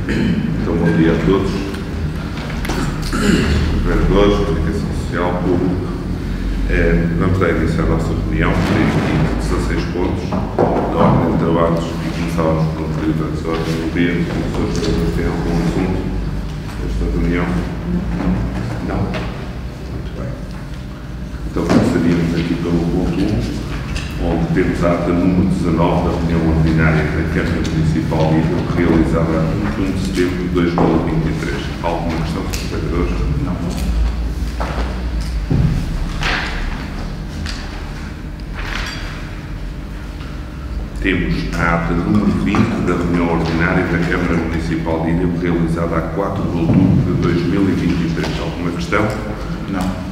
Então, bom dia a todos. Vereadores, comunicação social, público. Vamos dar início à nossa reunião, tem aqui 16 pontos na ordem de trabalhos e começávamos com o período das ordens do dia. As pessoas têm algum assunto desta reunião? Não? Muito bem. Então começaríamos aqui pelo ponto 1, onde temos a ata número 19 da reunião ordinária da Câmara Municipal de Ilha, realizada a 21 de setembro de 2023. Alguma questão, Sr. Vereador? Não. Temos a ata número 20 da reunião ordinária da Câmara Municipal de Ilha, realizada a 4 de outubro de 2023. Alguma questão? Não.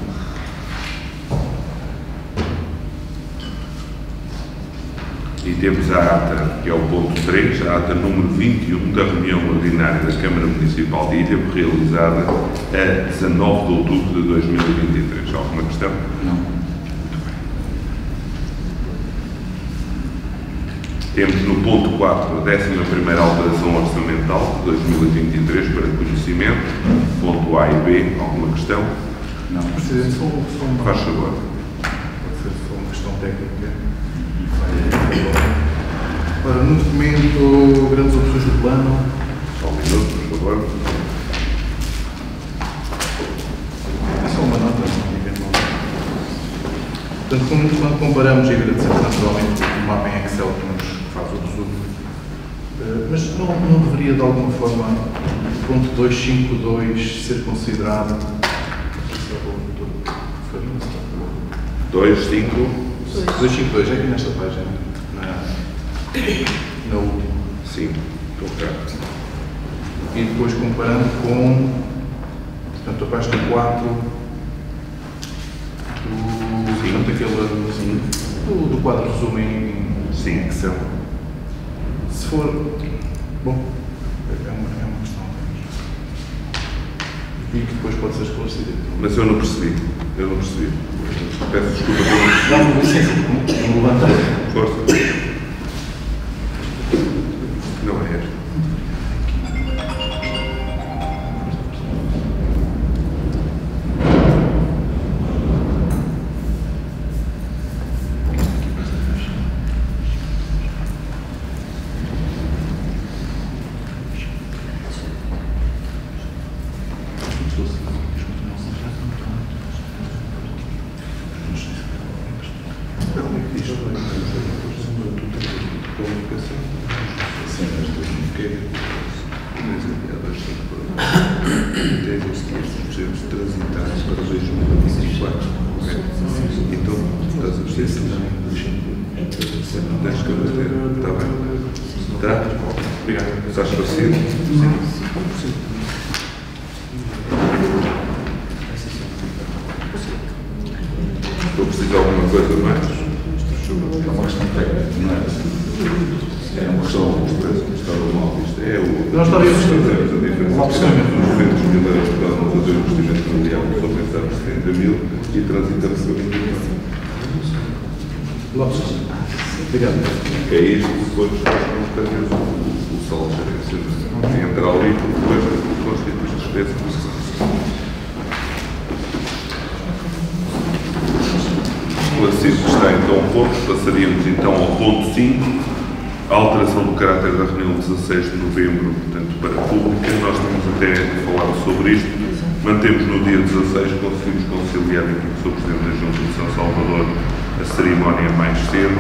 E temos a ata, que é o ponto 3, a ata número 21 da reunião ordinária da Câmara Municipal de Ilha, realizada a 19 de outubro de 2023. Alguma questão? Não. Temos no ponto 4 a 11ª alteração orçamental de 2023 para conhecimento, ponto A e B. Alguma questão? Não. Presidente, faz favor. Pode ser só uma questão técnica. Ora, no documento, grandes opções do plano. Só um minuto, por favor. É só uma nota, eventualmente. Portanto, quando comparamos e agradecemos naturalmente o mapa em Excel que nos faz o resumo, mas não deveria de alguma forma o ponto 252 ser considerado 252, é aqui nesta página, na última. Sim, estou cá. E depois comparando com, portanto, a página 4 do quadro resumo em Excel. Se for, bom, é uma questão. E que depois pode ser esclarecida. Mas eu não percebi. Peço desculpa pelo... Não, licença, não levanta. Força. Não é. Está esclarecido? Sim. Vou precisar de alguma coisa mais? É uma questão técnica, não é? É uma questão de estado mal. Isto é o... Nós estaríamos a diferença entre os 200 mil euros para não fazer o investimento familiar, só pensar em 70 mil e transitamos para 20 mil. Obrigado. É isto, depois não temos o saldo gerência. Entra ali, depois constitui as despesas. Esclarecido está então o ponto, passaríamos então ao ponto 5, a alteração do caráter da reunião 16 de novembro, portanto, para a pública. Nós temos até falado sobre isto, mantemos no dia 16, conseguimos conciliar aqui com o Sr. Presidente da Junta de São Salvador a cerimónia mais cedo,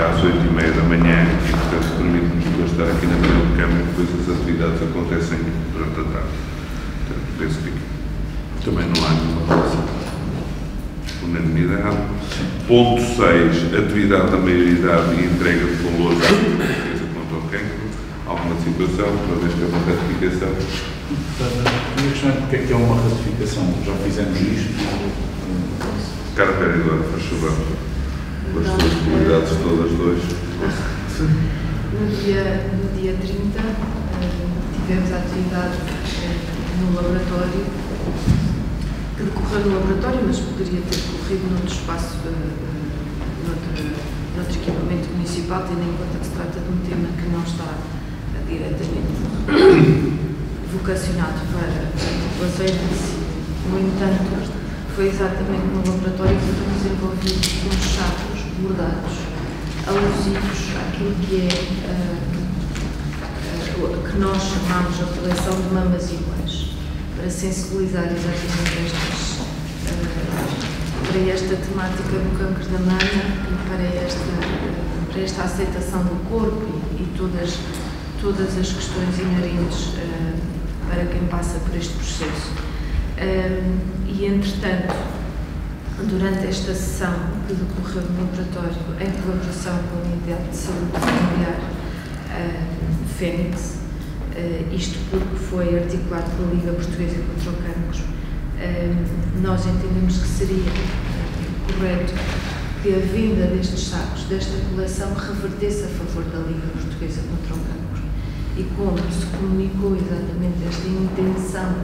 às 8h30 da manhã, e portanto permite-nos depois estar aqui na reunião de Câmara e depois as atividades acontecem durante a tarde. Portanto, penso que também não há nenhuma relação. Unanimidade. Ponto 6. Atividade da maioridade e entrega de valores à defesa contra o cancro. Alguma situação, uma vez que é uma ratificação? A minha questão é porque é que é uma ratificação? Já fizemos isto? Cara vereadora, faz favor. Com as suas comunidades todas dois. No dia 30 tivemos a atividade no laboratório, que decorreu no laboratório, mas poderia ter decorrido noutro espaço, noutro equipamento municipal, tendo em conta que se trata de um tema que não está diretamente vocacionado para populações de ensino. No entanto, foi exatamente no laboratório que foram desenvolvidos uns sacos bordados, alusivos àquilo que que nós chamamos a coleção de mamas iguais, para sensibilizar exatamente para esta temática do câncer da mama e para esta aceitação do corpo e todas as questões inerentes para quem passa por este processo. E, entretanto, durante esta sessão que decorreu no laboratório, em colaboração com a Unidade de Saúde Familiar Fênix, isto porque foi articulado pela Liga Portuguesa contra o Cancro, nós entendemos que seria correto que a venda destes sacos, desta coleção, revertesse a favor da Liga Portuguesa contra o Cancro. E como se comunicou exatamente esta intenção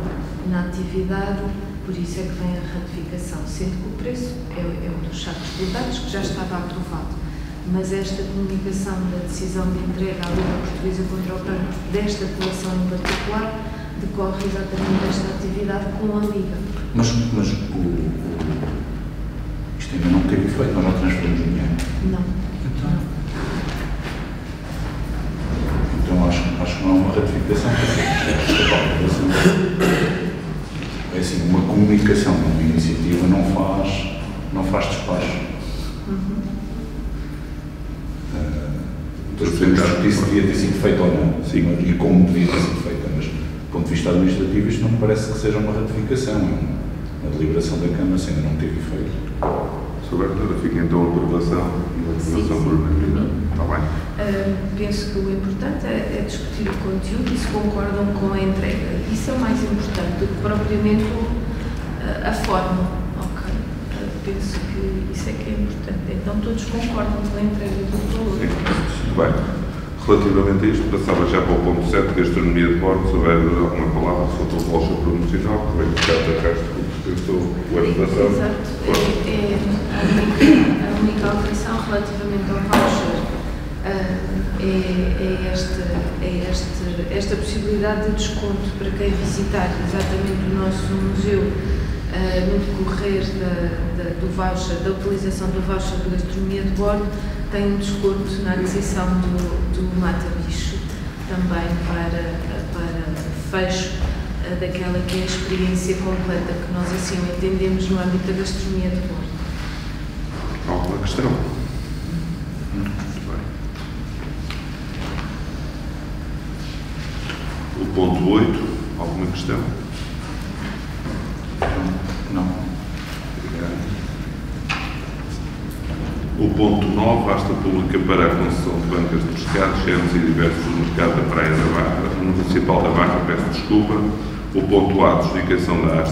na atividade, por isso é que vem a ratificação, sendo que o preço é o dos sacos bordados, que já estava aprovado. Mas esta comunicação da decisão de entrega à Liga Portuguesa contra o Cancro, desta coleção em particular, decorre exatamente desta atividade com a Liga. Mas isto ainda não teve efeito, nós não transferimos dinheiro. Não. Então acho que não é uma ratificação. É assim, uma comunicação de uma iniciativa não faz despacho. Depois podemos discutir se devia ter sido feito ou não, sim, e como devia ter sido feita, mas do ponto de vista administrativo isto não me parece que seja uma ratificação, é uma deliberação da Câmara, se ainda não teve efeito. Sobre a fica então a aprovação e a aprovação por unanimidade. Está bem? Penso que o importante é discutir o conteúdo e se concordam com a entrega. Isso é o mais importante do que propriamente a forma. Ok? Penso que isso é que é importante. Então todos concordam com a entrega do valor. Sim, muito bem. Relativamente a isto, passava já para o ponto 7, gastronomia de bordo. Se houver alguma palavra sobre a bolsa promocional, que vem buscar da resto do que pensou o ano passado. Exato. A única alteração relativamente ao voucher esta possibilidade de desconto para quem visitar exatamente o nosso museu no decorrer do voucher, da utilização do voucher de gastronomia de bordo, tem um desconto na aquisição do mata-bicho, também para fecho daquela que é a experiência completa que nós assim entendemos no âmbito da gastronomia de bordo. Alguma questão? Muito bem. O ponto 8, alguma questão? Não. Obrigado. O ponto 9, asta pública para a concessão de bancas de pescado, géneros e diversos no mercado da Praia da Barra, Municipal da Barra, peço desculpa. O ponto A, adjudicação da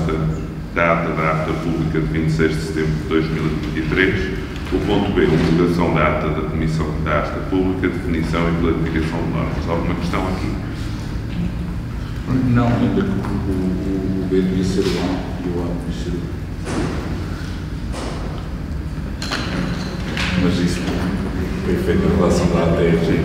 ata pública de 26 de setembro de 2023. O ponto B, divulgação da ata da Comissão da Ata Pública, definição e clarificação de normas. Alguma questão aqui? Não, ainda que o B devia ser o A e o A devia ser o B. Mas isso foi feito em relação à ATR. Sim.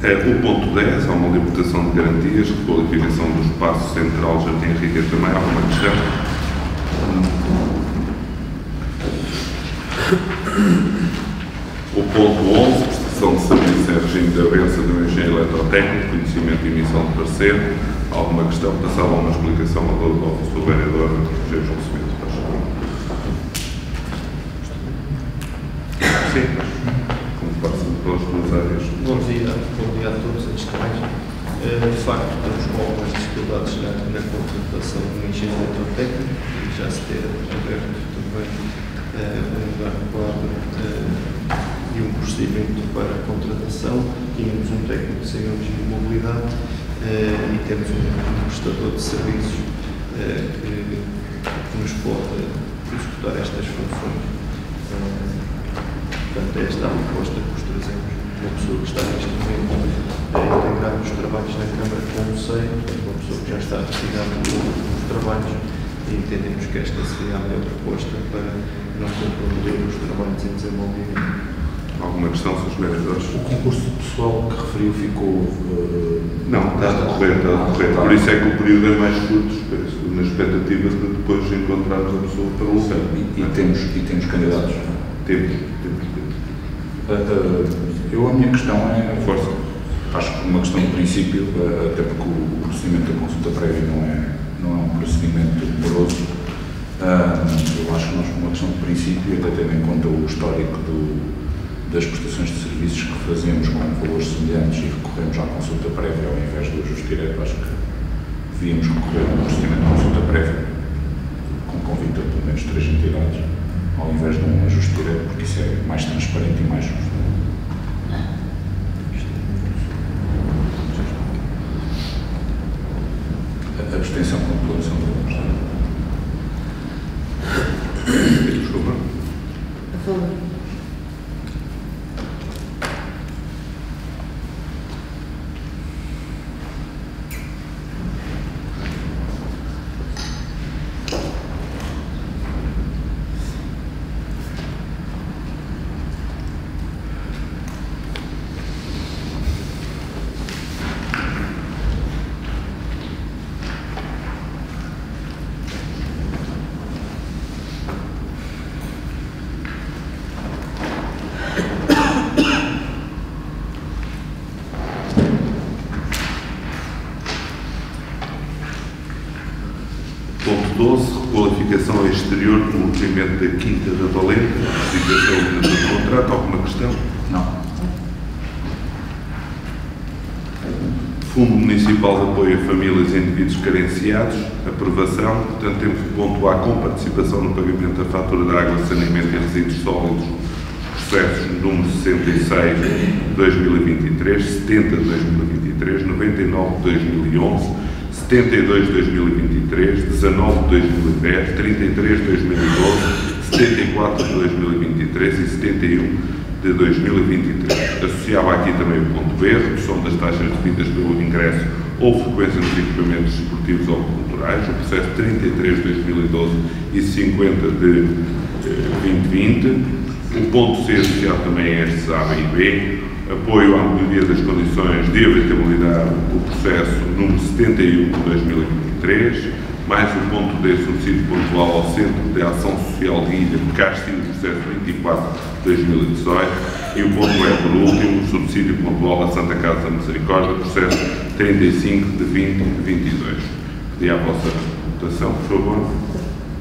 O ponto 10, há uma libertação de garantias, requalificação do espaço central Jardim Henriqueta também. Alguma questão? O ponto 11, prestação de serviço em regime de avança do engenheiro eletrotécnico, conhecimento e emissão de parecer. Alguma questão? Passava uma explicação ao vereador José João Smith. Sim, como passa pelas duas áreas. Bom dia a todos, antes de mais. De facto, estamos com algumas dificuldades na contratação do engenheiro eletrotécnico e já se ter aberto também um quadro e um procedimento para a contratação. Tínhamos um técnico de saúde de mobilidade e temos um prestador de serviços que nos pode executar estas funções. Portanto, esta é a proposta que vos trazemos. Uma pessoa que está neste momento a integrar os trabalhos na Câmara com o SEI, uma pessoa que já está a retirar os trabalhos, e entendemos que esta seria a melhor proposta para não comprometer os trabalhos em desenvolvimento. Alguma questão, Srs. Vereadores? O concurso pessoal que referiu ficou... Não, está a decorrer, Por isso é que o período é mais curto, na expectativa de depois encontrarmos a pessoa para o lugar. E temos candidatos? Temos. A minha questão é... Força. Acho que uma questão de princípio, até porque o procedimento da consulta prévia não é um procedimento moroso. Eu acho que nós, uma questão de princípio, até tendo em conta o histórico das prestações de serviços que fazemos com valores semelhantes e recorremos à consulta prévia ao invés do ajuste direto, acho que devíamos recorrer a um procedimento de consulta prévia com convite a pelo menos 3 entidades, ao invés de um ajuste direto, porque isso é mais transparente e mais justo. A abstenção com a população do Estado. Desculpa. A favor. Ponto 12, requalificação exterior do movimento da Quinta da Valente, dedicação do contrato. Alguma questão? Não. Fundo Municipal de Apoio a Famílias e Indivíduos Carenciados, aprovação. Portanto, temos o ponto A, com participação no pagamento da fatura de água, saneamento e resíduos sólidos, processos número 66 de 2023, 70 de 2023, 99 de 2011, 72 de 2023, 19 de 2010, 33 de 2012, 74 de 2023 e 71 de 2023. Associava aqui também o ponto B, redução das taxas devidas pelo ingresso ou frequência dos equipamentos esportivos ou culturais, o processo 33 de 2012 e 50 de 2020. O ponto C associado também a estes A, B e B, apoio à melhoria das condições de habitabilidade, o processo número 71 de 2023, mais o ponto D, subsídio pontual ao Centro de Ação Social de Ilha de Castilho, processo 24 de 2018, e o ponto E, por último, o subsídio pontual à Santa Casa da Misericórdia, processo 35 de 2022. Pedi à vossa votação, por favor.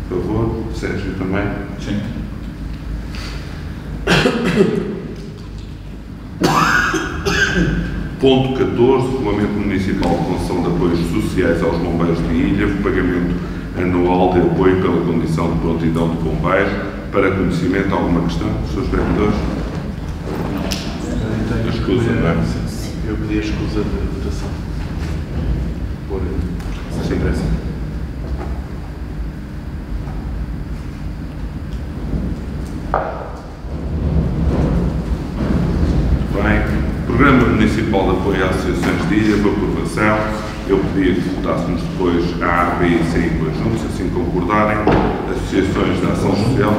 Por favor, Sérgio também. Sim. Ponto 14, Regulamento Municipal de Concessão de Apoios Sociais aos Bombeiros de Ilha, pagamento anual de apoio pela condição de prontidão de bombeiro. Para conhecimento, alguma questão, Srs. Vereadores? Escusa, não é? Eu pedi a escusa de votação. Por Sim. pressa. Programa Municipal de Apoio a Associações de Ilha, por aprovação. Eu pedia que votássemos depois A, B e C em conjunto, se assim concordarem. Associações de Ação Social.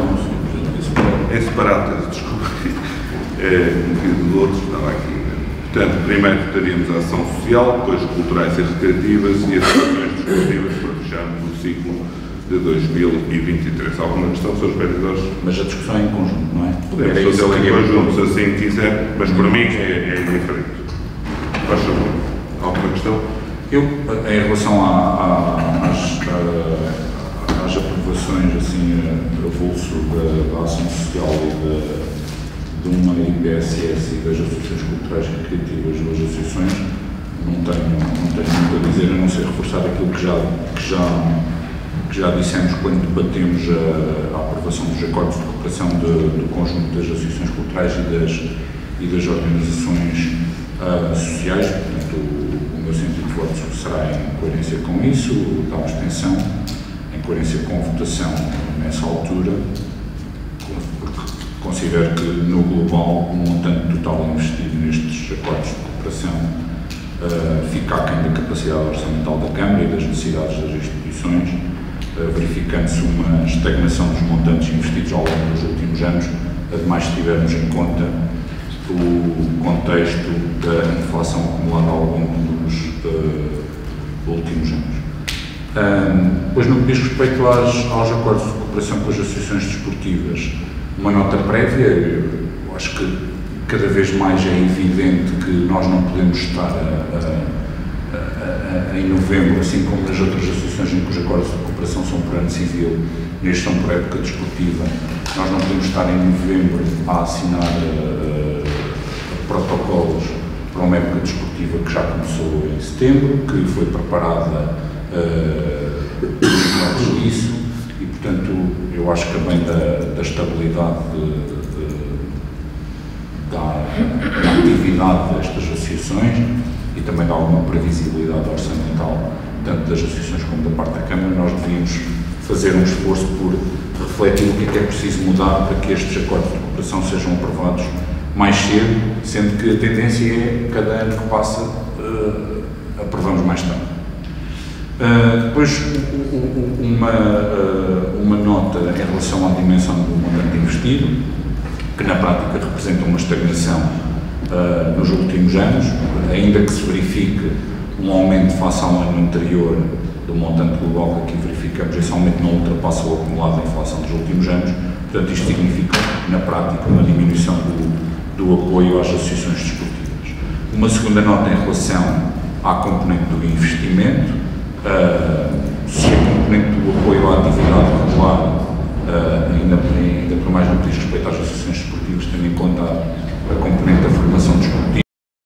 Em separado, desculpa. Um pedido do outro, estava aqui. Portanto, primeiro votaríamos a Ação Social, depois Culturais e Recreativas e Associações Desportivas para fecharmos o ciclo de 2023. Alguma questão, Srs. Vereadores? Mas a discussão é em conjunto, não é? Podemos fazê-la em conjunto, se assim quiser, mas para mim é diferente. Faz favor. Alguma questão? Eu, em relação às aprovações, assim, avulso da ação social e de uma IPSS e das associações culturais e recreativas das associações, não tenho muito a dizer, a não ser reforçar aquilo que já dissemos quando debatemos a aprovação dos acordos de cooperação do conjunto das associações culturais e das organizações sociais. Portanto, o meu sentido de voto será em coerência com isso, da abstenção, em coerência com a votação nessa altura, porque considero que no global o montante total investido nestes acordos de cooperação fica aquém da capacidade orçamental da Câmara e das necessidades das instituições, verificando-se uma estagnação dos montantes investidos ao longo dos últimos anos, ademais se tivermos em conta o contexto da inflação acumulada ao longo dos últimos anos. Pois no que diz respeito aos acordos de cooperação com as associações desportivas, uma nota prévia, eu acho que cada vez mais é evidente que nós não podemos estar em novembro, assim como nas outras associações em que os acordos de cooperação são por ano civil, nestes são por época desportiva, nós não podemos estar em novembro a assinar protocolos para uma época desportiva que já começou em setembro, que foi preparada antes disso, e portanto eu acho que também da estabilidade da atividade destas associações e também de alguma previsibilidade orçamental, tanto das associações como da parte da Câmara, nós devíamos fazer um esforço por refletir o que é preciso mudar para que estes acordos de cooperação sejam aprovados mais cedo, sendo que a tendência é, cada ano que passa, aprovamos mais tarde. Depois, uma nota em relação à dimensão do montante investido, que na prática representa uma estagnação nos últimos anos, ainda que se verifique um aumento face ao ano anterior do montante global que aqui verificamos, esse aumento não ultrapassa o acumulado da inflação dos últimos anos, portanto isto significa, na prática, uma diminuição do apoio às associações desportivas. Uma segunda nota em relação à componente do investimento, se a componente do apoio à atividade regular, ainda por mais no que diz respeito às associações desportivas, tendo em conta a componente da formação desportiva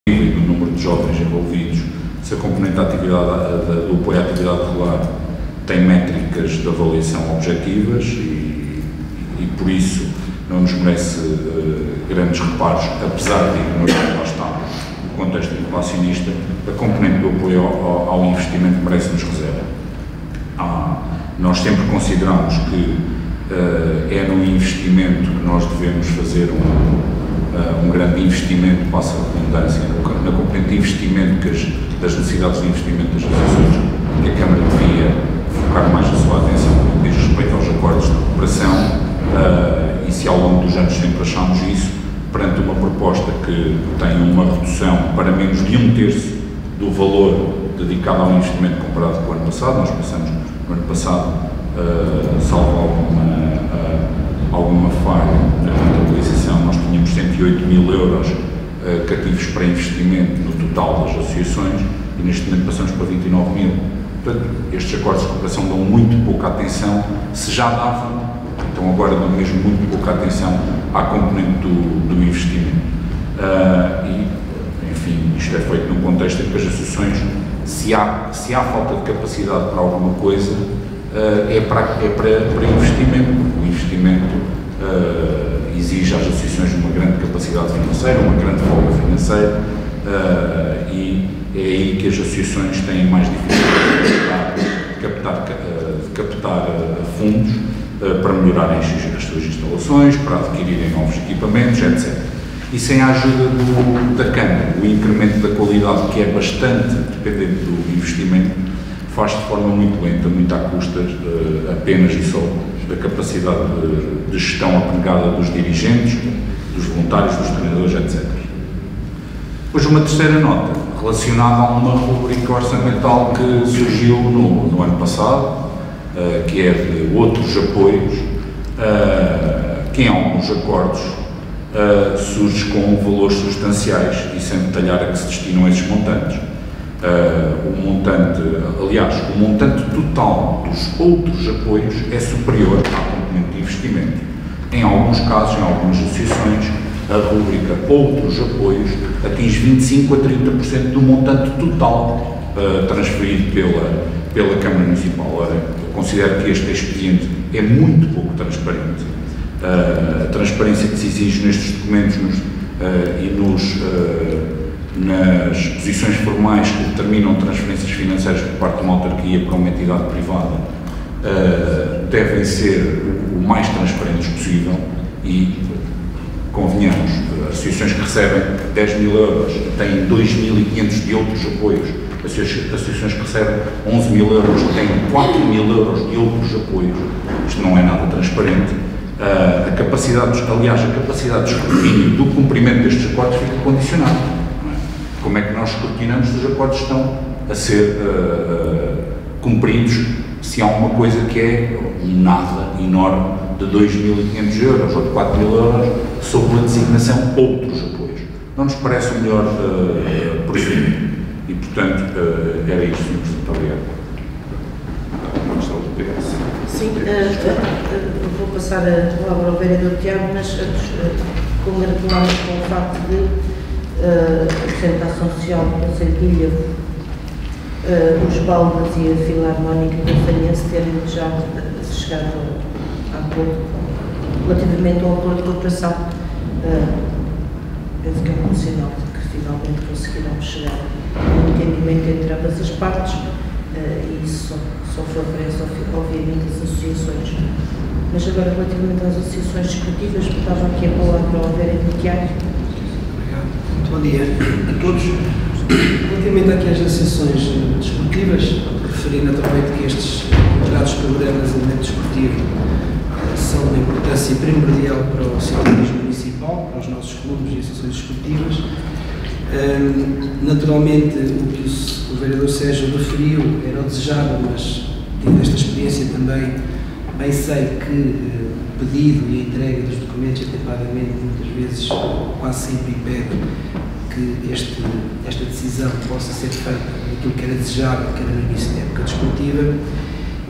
e do número de jovens envolvidos, se a componente da atividade, do apoio à atividade regular tem métricas de avaliação objetivas e por isso não nos merece grandes reparos, apesar de ignorar, lá está, o contexto inflacionista, a componente do apoio ao investimento merece-nos reserva. Nós sempre consideramos que é no investimento que nós devemos fazer um grande investimento, passa a redundância, na componente de investimento das necessidades de investimento das associações, que a Câmara devia focar mais a sua atenção no que diz respeito aos acordos de cooperação, e se ao longo dos anos sempre achámos isso, perante uma proposta que tem uma redução para menos de 1/3 do valor dedicado ao investimento comparado com o ano passado. Nós pensamos no ano passado, salvo alguma falha na contabilização, nós tínhamos 108.000 euros cativos para investimento no total das associações e neste momento passamos para 29.000. Portanto, estes acordos de cooperação dão muito pouca atenção, se já davam, então agora dão mesmo muito pouca atenção à componente do investimento. E, enfim, isto é feito num contexto em que as associações, se há falta de capacidade para alguma coisa, é para investimento, porque o investimento exige às associações uma grande capacidade financeira, uma grande folga financeira, e é aí que as associações têm mais dificuldade de captar fundos para melhorarem as suas instalações, para adquirirem novos equipamentos, etc. E sem a ajuda da Câmara, o incremento da qualidade, que é bastante dependente do investimento, faz de forma muito lenta, muito à custa apenas e só da capacidade de gestão aplicada dos dirigentes, dos voluntários, dos treinadores, etc. Depois uma terceira nota, relacionada a uma rubrica orçamental que surgiu no ano passado, que é de outros apoios, que em alguns acordos surge com valores substanciais e sem detalhar a que se destinam esses montantes. O montante total dos outros apoios é superior à componente de investimento. Em alguns casos, em algumas associações, a rubrica outros apoios atinge 25% a 30% do montante total transferido pela Câmara Municipal. Ora, eu considero que este expediente é muito pouco transparente. A transparência que se exige nestes documentos nas posições formais que determinam transferências financeiras por parte de uma autarquia para uma entidade privada devem ser o mais transparentes possível e, convenhamos, associações que recebem 10.000 euros têm 2.500 de outros apoios, associações que recebem 11.000 euros têm 4.000 euros de outros apoios. Isto não é nada transparente. A capacidade capacidade de escrutínio do cumprimento destes acordos fica condicionada. Não é? Como é que nós escrutinamos se os acordos estão a ser cumpridos, se há uma coisa que é um nada enorme de 2.500 euros ou de 4.000 euros sob a designação outros apoios. Não nos parece o melhor procedimento e, portanto, era isto, Sr. Presidente. Muito obrigado. Sim, vou passar a palavra ao vereador Tiago, mas congratulamos com o facto de a Presidente da Ação Social do Conselho de Ilhavo, os Baldas e a Filarmónica Conferência terem já chegado a acordo relativamente ao acordo de cooperação. Penso que é um sinal de que finalmente conseguirão chegar a um entendimento entre ambas as partes, e isso só foi referência, obviamente, às associações. Mas agora, relativamente às associações desportivas, estava aqui a palavra ao vereador Tiago. Obrigado. Muito bom dia a todos. Relativamente aqui às associações desportivas, referi naturalmente que estes considerados programas de evento desportivo são de importância primordial para o cidadão municipal, para os nossos clubes e associações desportivas. Naturalmente, o que o vereador Sérgio referiu era o desejável, mas tendo esta experiência também, bem sei que o pedido e a entrega dos documentos atempadamente muitas vezes quase sempre impede que esta decisão possa ser feita naquilo que era desejável, que era no início da época desportiva.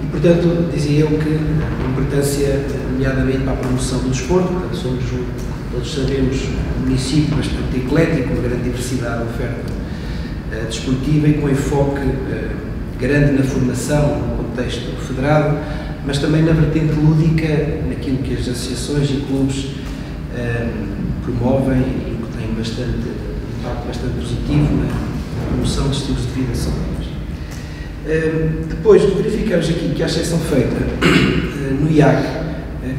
E, portanto, dizia eu que a importância, nomeadamente para a promoção do desporto, portanto, somos, todos sabemos, um município bastante eclético, uma grande diversidade de oferta desportiva e com enfoque grande na formação, no contexto federado, mas também na vertente lúdica, naquilo que as associações e clubes promovem e que tem um impacto bastante positivo na promoção de estilos de vida saudáveis. Depois de verificarmos aqui que há exceção feita no IAC,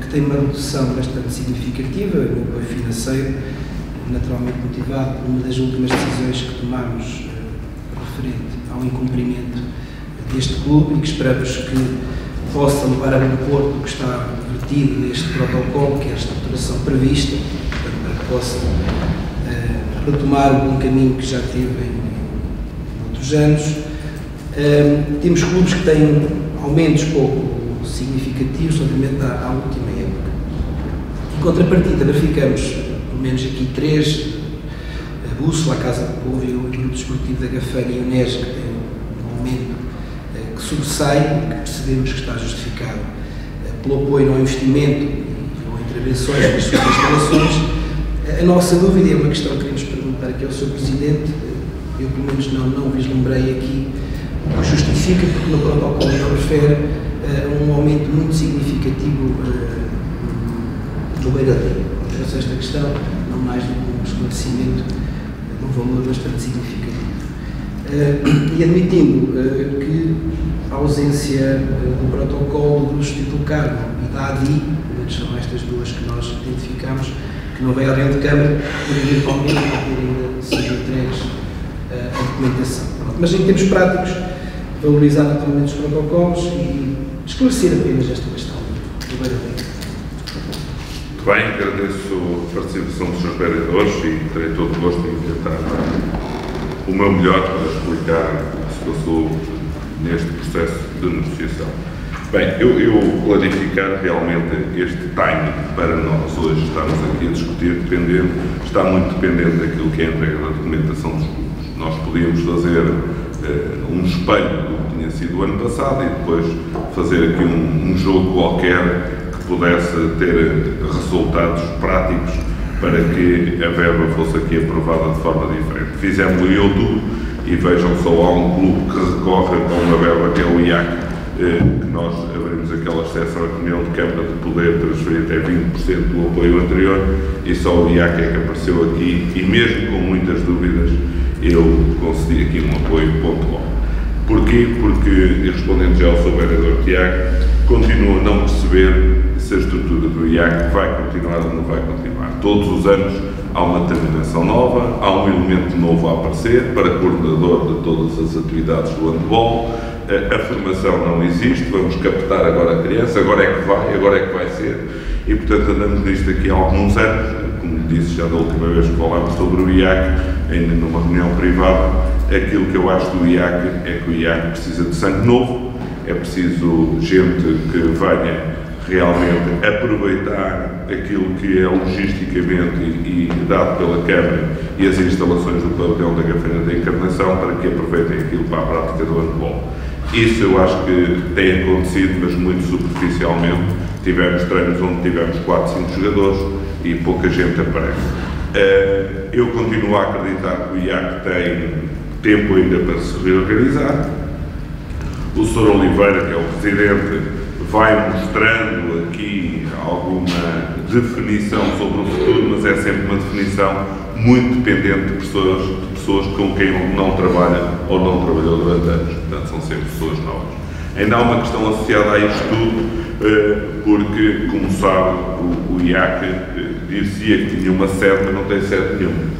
que tem uma redução bastante significativa no apoio financeiro, naturalmente motivado por uma das últimas decisões que tomámos referente ao incumprimento deste clube e que esperamos que possa levar a bom porto o que está vertido neste protocolo, que é a estruturação prevista, portanto, para que possa retomar o bom caminho que já teve em outros anos. Temos clubes que têm aumentos pouco significativos relativamente à última época. Em contrapartida, verificamos, pelo menos aqui, 3, a Bússola, a Casa do Povo e o Grupo Desportivo da Gafanha e o NES, que tem um aumento que sobressai, que percebemos que está justificado pelo apoio ao investimento ou intervenções nas suas instalações. A nossa dúvida, é uma questão que queremos perguntar aqui ao Sr. Presidente, eu pelo menos não vislumbrei aqui o que justifica, porque no protocolo não refere um aumento muito significativo do beira-rio. Trouxe esta questão, não mais do que um esclarecimento de um valor bastante significativo. E admitindo que a ausência do protocolo do Instituto Carmo e da ADI, pelo menos são estas duas que nós identificamos, que não veio à reunião de Câmara, por eventualmente não ter ainda sido entregues a documentação. Mas em termos práticos, valorizar naturalmente os protocolos e esclarecer apenas esta questão do beira-rio. Muito bem, agradeço a participação dos seus vereadores e terei todo o gosto em tentar o meu melhor para explicar o que se passou neste processo de negociação. Bem, eu clarificar realmente este timing para nós hoje estarmos aqui a discutir está muito dependente daquilo que é a entrega da documentação dos clubes. Nós podíamos fazer um espelho do que tinha sido o ano passado e depois fazer aqui um jogo qualquer que pudesse ter resultados práticos para que a verba fosse aqui aprovada de forma diferente. Fizemos em outubro e vejam só, há um clube que recorre a uma verba que é o IAC, que nós abrimos aquela exceção à reunião de Câmara de poder transferir até 20% do apoio anterior e só o IAC é que apareceu aqui e mesmo com muitas dúvidas eu concedi aqui um apoio pontual. Porquê? Porque, respondendo já ao seu vereador Tiago, continuo a não perceber se a estrutura do IAC vai continuar ou não vai continuar. Todos os anos há uma determinação nova, há um elemento novo a aparecer para coordenador de todas as atividades do handball, a formação não existe, vamos captar agora a criança, agora é que vai ser, e portanto andamos nisto aqui há alguns anos. Como disse já da última vez que falámos sobre o IAC, ainda numa reunião privada, aquilo que eu acho do IAC é que o IAC precisa de sangue novo, é preciso gente que venha realmente aproveitar aquilo que é logisticamente e dado pela Câmara e as instalações do pavilhão da Gafeira da Encarnação para que aproveitem aquilo para a prática do handball. Isso eu acho que tem acontecido, mas muito superficialmente. Tivemos treinos onde tivemos 4, 5 jogadores e pouca gente aparece. Eu continuo a acreditar que o IAC tem tempo ainda para se reorganizar. O Sr. Oliveira, que é o Presidente, vai mostrando aqui alguma definição sobre o futuro, mas é sempre uma definição muito dependente de pessoas com quem ele não trabalha ou não trabalhou durante anos. Portanto, são sempre pessoas novas. Ainda há uma questão associada a isto tudo, porque, como sabe, o IAC dizia que tinha uma sede, mas não tem sede nenhuma.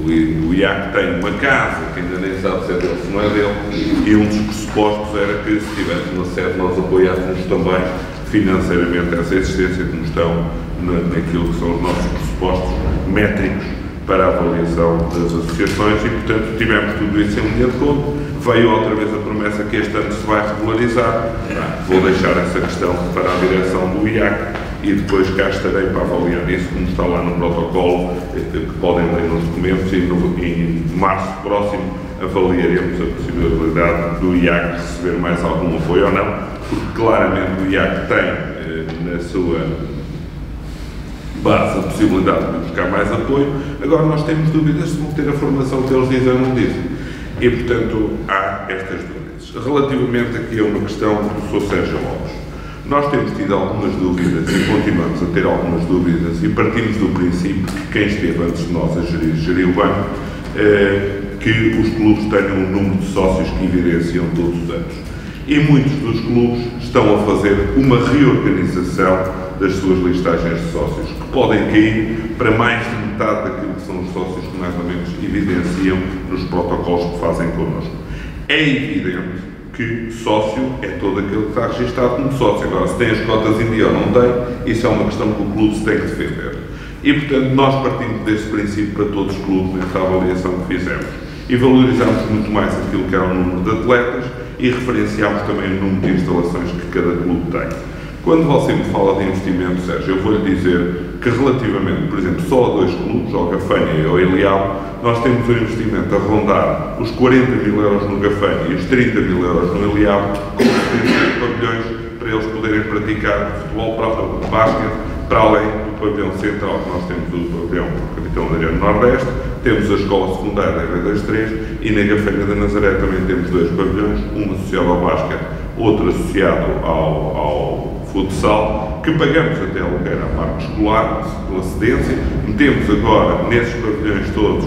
O IAC tem uma casa, que ainda nem sabe se é dele, se não é dele, e um dos pressupostos era que, se tivesse uma sede, nós apoiássemos também financeiramente essa existência, como estão naquilo que são os nossos pressupostos métricos para a avaliação das associações, e, portanto, tivemos tudo isso em linha de conta. Veio outra vez a promessa que este ano se vai regularizar. Vou deixar essa questão para a direção do IAC e depois cá estarei para avaliar isso, como está lá no protocolo, que podem ler nos documentos, e em março próximo avaliaremos a possibilidade do IAC receber mais algum apoio ou não, porque claramente o IAC tem na sua base a possibilidade de buscar mais apoio. Agora nós temos dúvidas se vão ter a formação que eles dizem ou não dizem. E, portanto, há estas dúvidas. Relativamente aqui a uma questão do Sr. Sérgio Lopes, nós temos tido algumas dúvidas e continuamos a ter algumas dúvidas e partimos do princípio que quem esteve antes de nós a geriu bem, que os clubes tenham um número de sócios que evidenciam todos os anos. E muitos dos clubes estão a fazer uma reorganização das suas listagens de sócios, que podem cair para mais de metade daquilo que são os sócios que mais ou menos evidenciam nos protocolos que fazem connosco. É evidente que sócio é todo aquele que está registado como sócio. Agora, se tem as cotas em dia ou não tem, isso é uma questão que o clube se tem que defender. E, portanto, nós partimos desse princípio para todos os clubes nesta avaliação que fizemos. E valorizamos muito mais aquilo que era o número de atletas e referenciamos também o número de instalações que cada clube tem. Quando você me fala de investimento, Sérgio, eu vou-lhe dizer que relativamente, por exemplo, só a 2 clubes, ao Gafanha e ao Elial, nós temos um investimento a rondar os 40 mil euros no Gafanha e os 30 mil euros no Elial, com os pavilhões para eles poderem praticar futebol, para basquete, para além do pavilhão central, que nós temos o pavilhão Capitão Adriano Nordeste, temos a escola secundária da R23 e na Gafanha da Nazaré também temos 2 pavilhões, um associado ao basquete, outro associado ao futsal, que pagamos até aluguer à parte escolar, pela cedência. Metemos agora, nesses pavilhões todos,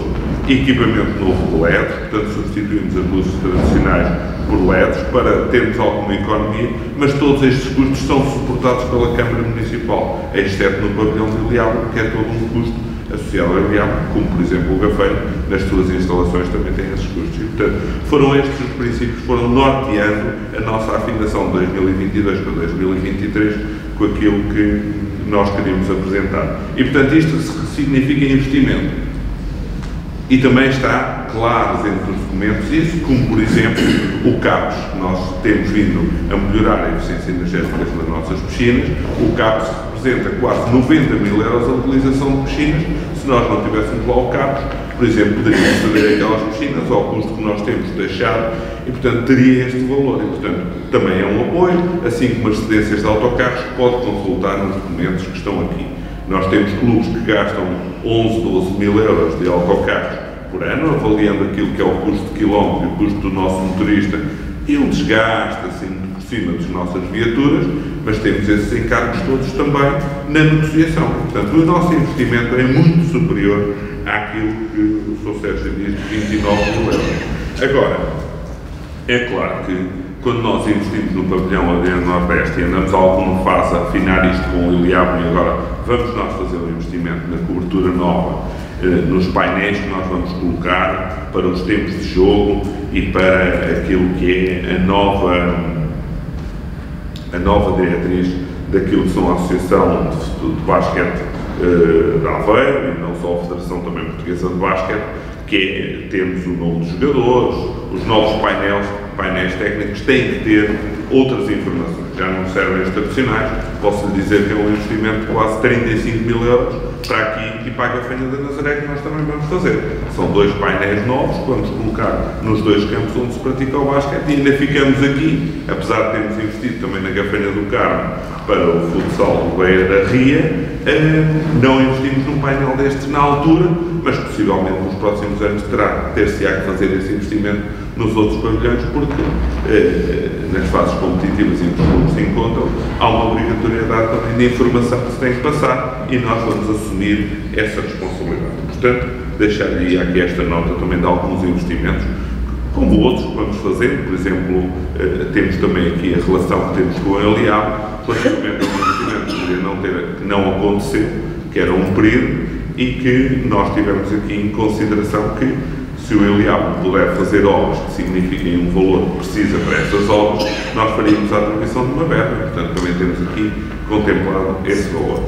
equipamento novo de LED, portanto substituímos as luzes tradicionais por LEDs para termos alguma economia, mas todos estes custos são suportados pela Câmara Municipal, exceto no pavilhão de Elial, que é todo um custo associado ao Elial, como por exemplo o Gafanho, nas suas instalações também tem esses custos. E, portanto, foram estes os princípios que foram norteando a nossa afinação de 2022 para 2023 com aquilo que nós queríamos apresentar. E, portanto, isto significa investimento. E também está claro dentro dos documentos isso, como por exemplo o CAPES, que nós temos vindo a melhorar a eficiência energética das nossas piscinas. O CAPES representa quase 90 mil euros a utilização de piscinas. Se nós não tivéssemos lá o CAPES, por exemplo, poderíamos ceder aquelas piscinas ao custo que nós temos deixado e, portanto, teria este valor. E, portanto, também é um apoio, assim como as cedências de autocarros, pode consultar nos documentos que estão aqui. Nós temos clubes que gastam 11, 12 mil euros de autocarros por ano, avaliando aquilo que é o custo de quilómetro e o custo do nosso motorista e o desgaste, assim, por cima das nossas viaturas, mas temos esses encargos todos também na negociação. Portanto, o nosso investimento é muito superior àquilo que o Sr. Sérgio diz de 29 mil euros. Agora, é claro que quando nós investimos no pavilhão Adriano Nordeste e andamos a alguma fase a afinar isto com o Iliabo, e agora vamos nós fazer um investimento na cobertura nova, nos painéis que nós vamos colocar para os tempos de jogo e para aquilo que é a nova diretriz daquilo que são a Associação de Basquete de Aveiro e não só a Federação também Portuguesa de Basquete, que é termos o nome dos jogadores, os novos painéis técnicos têm que ter outras informações, já não servem os tradicionais. Posso lhe dizer que é um investimento de quase 35 mil euros para aqui e para a Gafanha da Nazaré, que nós também vamos fazer. São 2 painéis novos que vamos colocar nos 2 campos onde se pratica o basquete e ainda ficamos aqui, apesar de termos investido também na Gafanha do Carmo para o futsal do Beira da Ria, não investimos num painel destes na altura, mas possivelmente nos próximos anos ter-se-á que fazer esse investimento nos outros pavilhões, porque nas fases competitivas em que os clubes se encontram, há uma obrigatoriedade também de informação que se tem que passar e nós vamos assumir essa responsabilidade. Portanto, deixar-lhe aqui esta nota também de alguns investimentos, como outros que vamos fazer. Por exemplo, temos também aqui a relação que temos com o Iliabo, relativamente a um investimento que não aconteceu, que era um período, e que nós tivemos aqui em consideração que, se o Iliabo puder fazer obras que signifiquem um valor que precisa para estas obras, nós faríamos a atribuição de uma verba. Portanto, também temos aqui contemplado esse valor.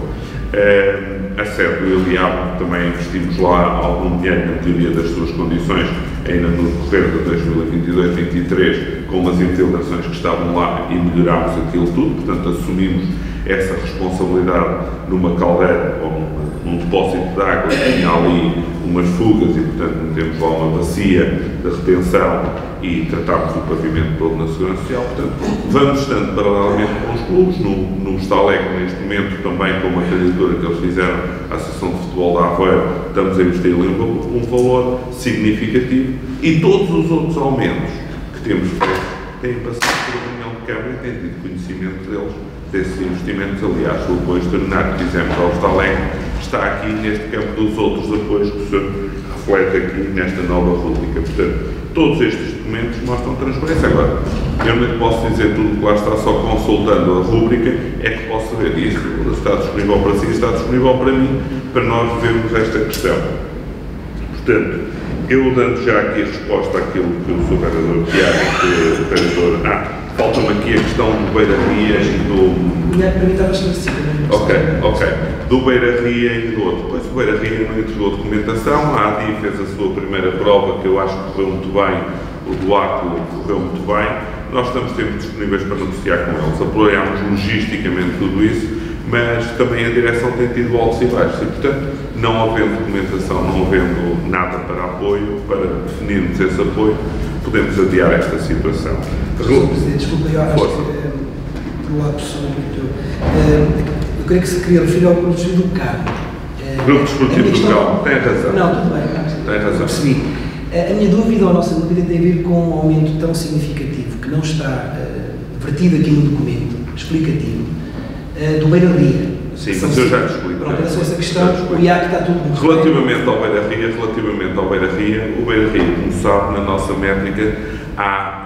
A sede do Iliabo, também investimos lá algum dinheiro na teoria das suas condições, ainda no decorrer de 2022-2023, com as infiltrações que estavam lá, e melhorámos aquilo tudo. Portanto, assumimos essa responsabilidade numa caldeira ou num depósito de água que tinha ali umas fugas e, portanto, metemos lá uma bacia de retenção e tratámos o pavimento todo na Segurança Social. Portanto, vamos estando paralelamente com os clubes, no Estalecro, neste momento, também com uma candidatura que eles fizeram à Associação de Futebol da Aveiro, estamos a investir ali um valor significativo, e todos os outros aumentos que temos feito têm passado por a reunião de Câmara e têm tido conhecimento deles, desses investimentos. Aliás, o apoio extraordinário que fizemos ao Estalecro está aqui neste campo dos outros apoios que se reflete aqui nesta nova rubrica. Portanto, todos estes documentos mostram transparência. Agora, eu não posso dizer tudo que lá está, só consultando a rubrica é que posso ver isso. Está disponível para si, está disponível para mim, para nós vermos esta questão. Portanto, eu dando já aqui a resposta àquilo que o Sr. Vereador Tiago, o vereador... falta-me aqui a questão do Beira Ria e do... Para mim estava esclarecido. Ok. Do Beira Ria e do outro. Pois o Beira Ria não entregou documentação, a ADI fez a sua primeira prova, que eu acho que correu muito bem, o Duarte correu muito bem. Nós estamos sempre disponíveis para negociar com eles, apoiamos logisticamente tudo isso, mas também a direção tem tido altos e baixos e, portanto, não havendo documentação, não havendo nada para apoio, para definirmos esse apoio, podemos adiar esta situação. Desculpa, eu acho que o lapso eu creio que se queria referir ao Grupo Desportivo do Carmo. Grupo Desportivo do Carmo, tem razão. Não, tudo bem. Tem razão. Percebi. A minha dúvida, ou a nossa dúvida, tem a ver com um aumento tão significativo que não está vertido aqui no documento explicativo do Beira Ria. Sim, mas eu já te explico. Pronto, era só essa questão, o IAC está tudo muito relativamente ao Beira Ria, o Beira Ria, como sabe, na nossa métrica, há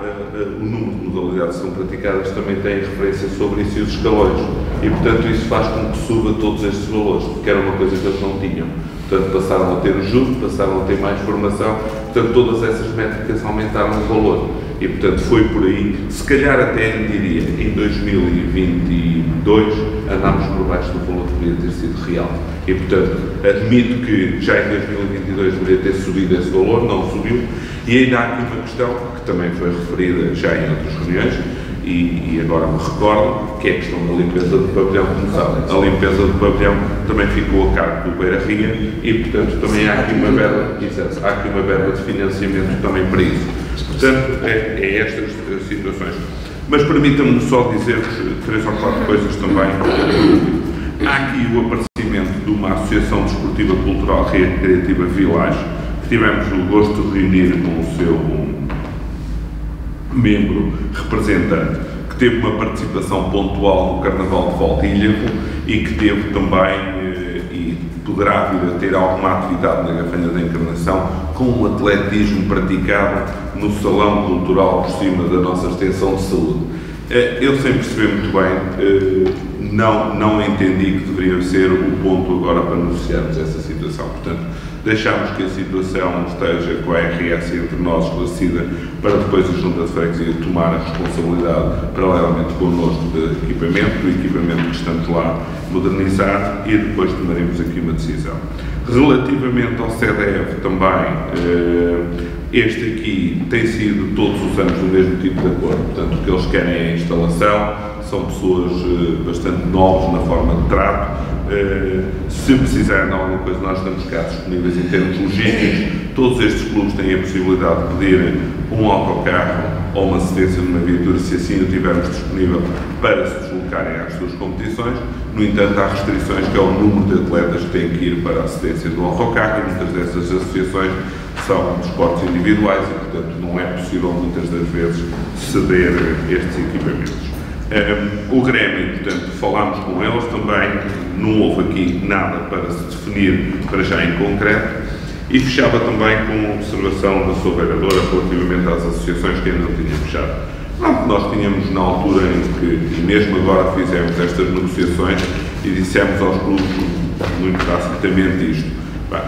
o número de modalidades que são praticadas também tem referência sobre isso e os escalões. E, portanto, isso faz com que suba todos estes valores, porque era uma coisa que eles não tinham. Portanto, passaram a ter o juro, passaram a ter mais formação, portanto, todas essas métricas aumentaram o valor. E, portanto, foi por aí, se calhar até diria, em 2022, andámos por baixo do valor que deveria ter sido real. E, portanto, admito que já em 2022 deveria ter subido esse valor, não subiu. E ainda há aqui uma questão, que também foi referida já em outras reuniões, e agora me recordo, que é a questão da limpeza do pavilhão, como sabe. A limpeza do pavilhão também ficou a cargo do Beira Ria e, portanto, também há aqui uma verba, há aqui uma verba de financiamento também para isso. Portanto, é estas situações. Mas permitam-me só dizer-vos 3 ou 4 coisas também. Há aqui o aparecimento de uma Associação Desportiva Cultural Recreativa Village, que tivemos o gosto de reunir com o seu membro representante, que teve uma participação pontual no Carnaval de Valdilhavo e que teve também, e poderá vir a ter alguma atividade na Gafanha da Encarnação, com um atletismo praticado no salão cultural por cima da nossa extensão de saúde. Eu, sem perceber muito bem, não entendi que deveria ser o ponto agora para negociarmos essa situação. Portanto, deixámos que a situação esteja com a RS entre nós esclarecida para depois a Junta de Freguesia tomar a responsabilidade, paralelamente connosco, do equipamento que estamos lá modernizar, e depois tomaremos aqui uma decisão. Relativamente ao CDF também, este aqui tem sido todos os anos o mesmo tipo de acordo. Portanto, o que eles querem é a instalação, são pessoas bastante novas na forma de trato. Se precisarem de alguma coisa, nós estamos cá disponíveis em termos logísticos. Todos estes clubes têm a possibilidade de pedir um autocarro ou uma assistência de uma viatura, se assim o tivermos disponível, para se deslocarem às suas competições. No entanto, há restrições, que é o número de atletas que têm que ir para a assistência do autocarro, e muitas dessas associações são de esportes individuais e, portanto, não é possível muitas das vezes ceder estes equipamentos. O Grêmio, portanto, falámos com eles também, não houve aqui nada para se definir para já em concreto, e fechava também com uma observação da sua vereadora relativamente às associações que ainda não tinham fechado. Nós tínhamos na altura em que, e mesmo agora fizemos estas negociações e dissemos aos clubes muito tacitamente isto: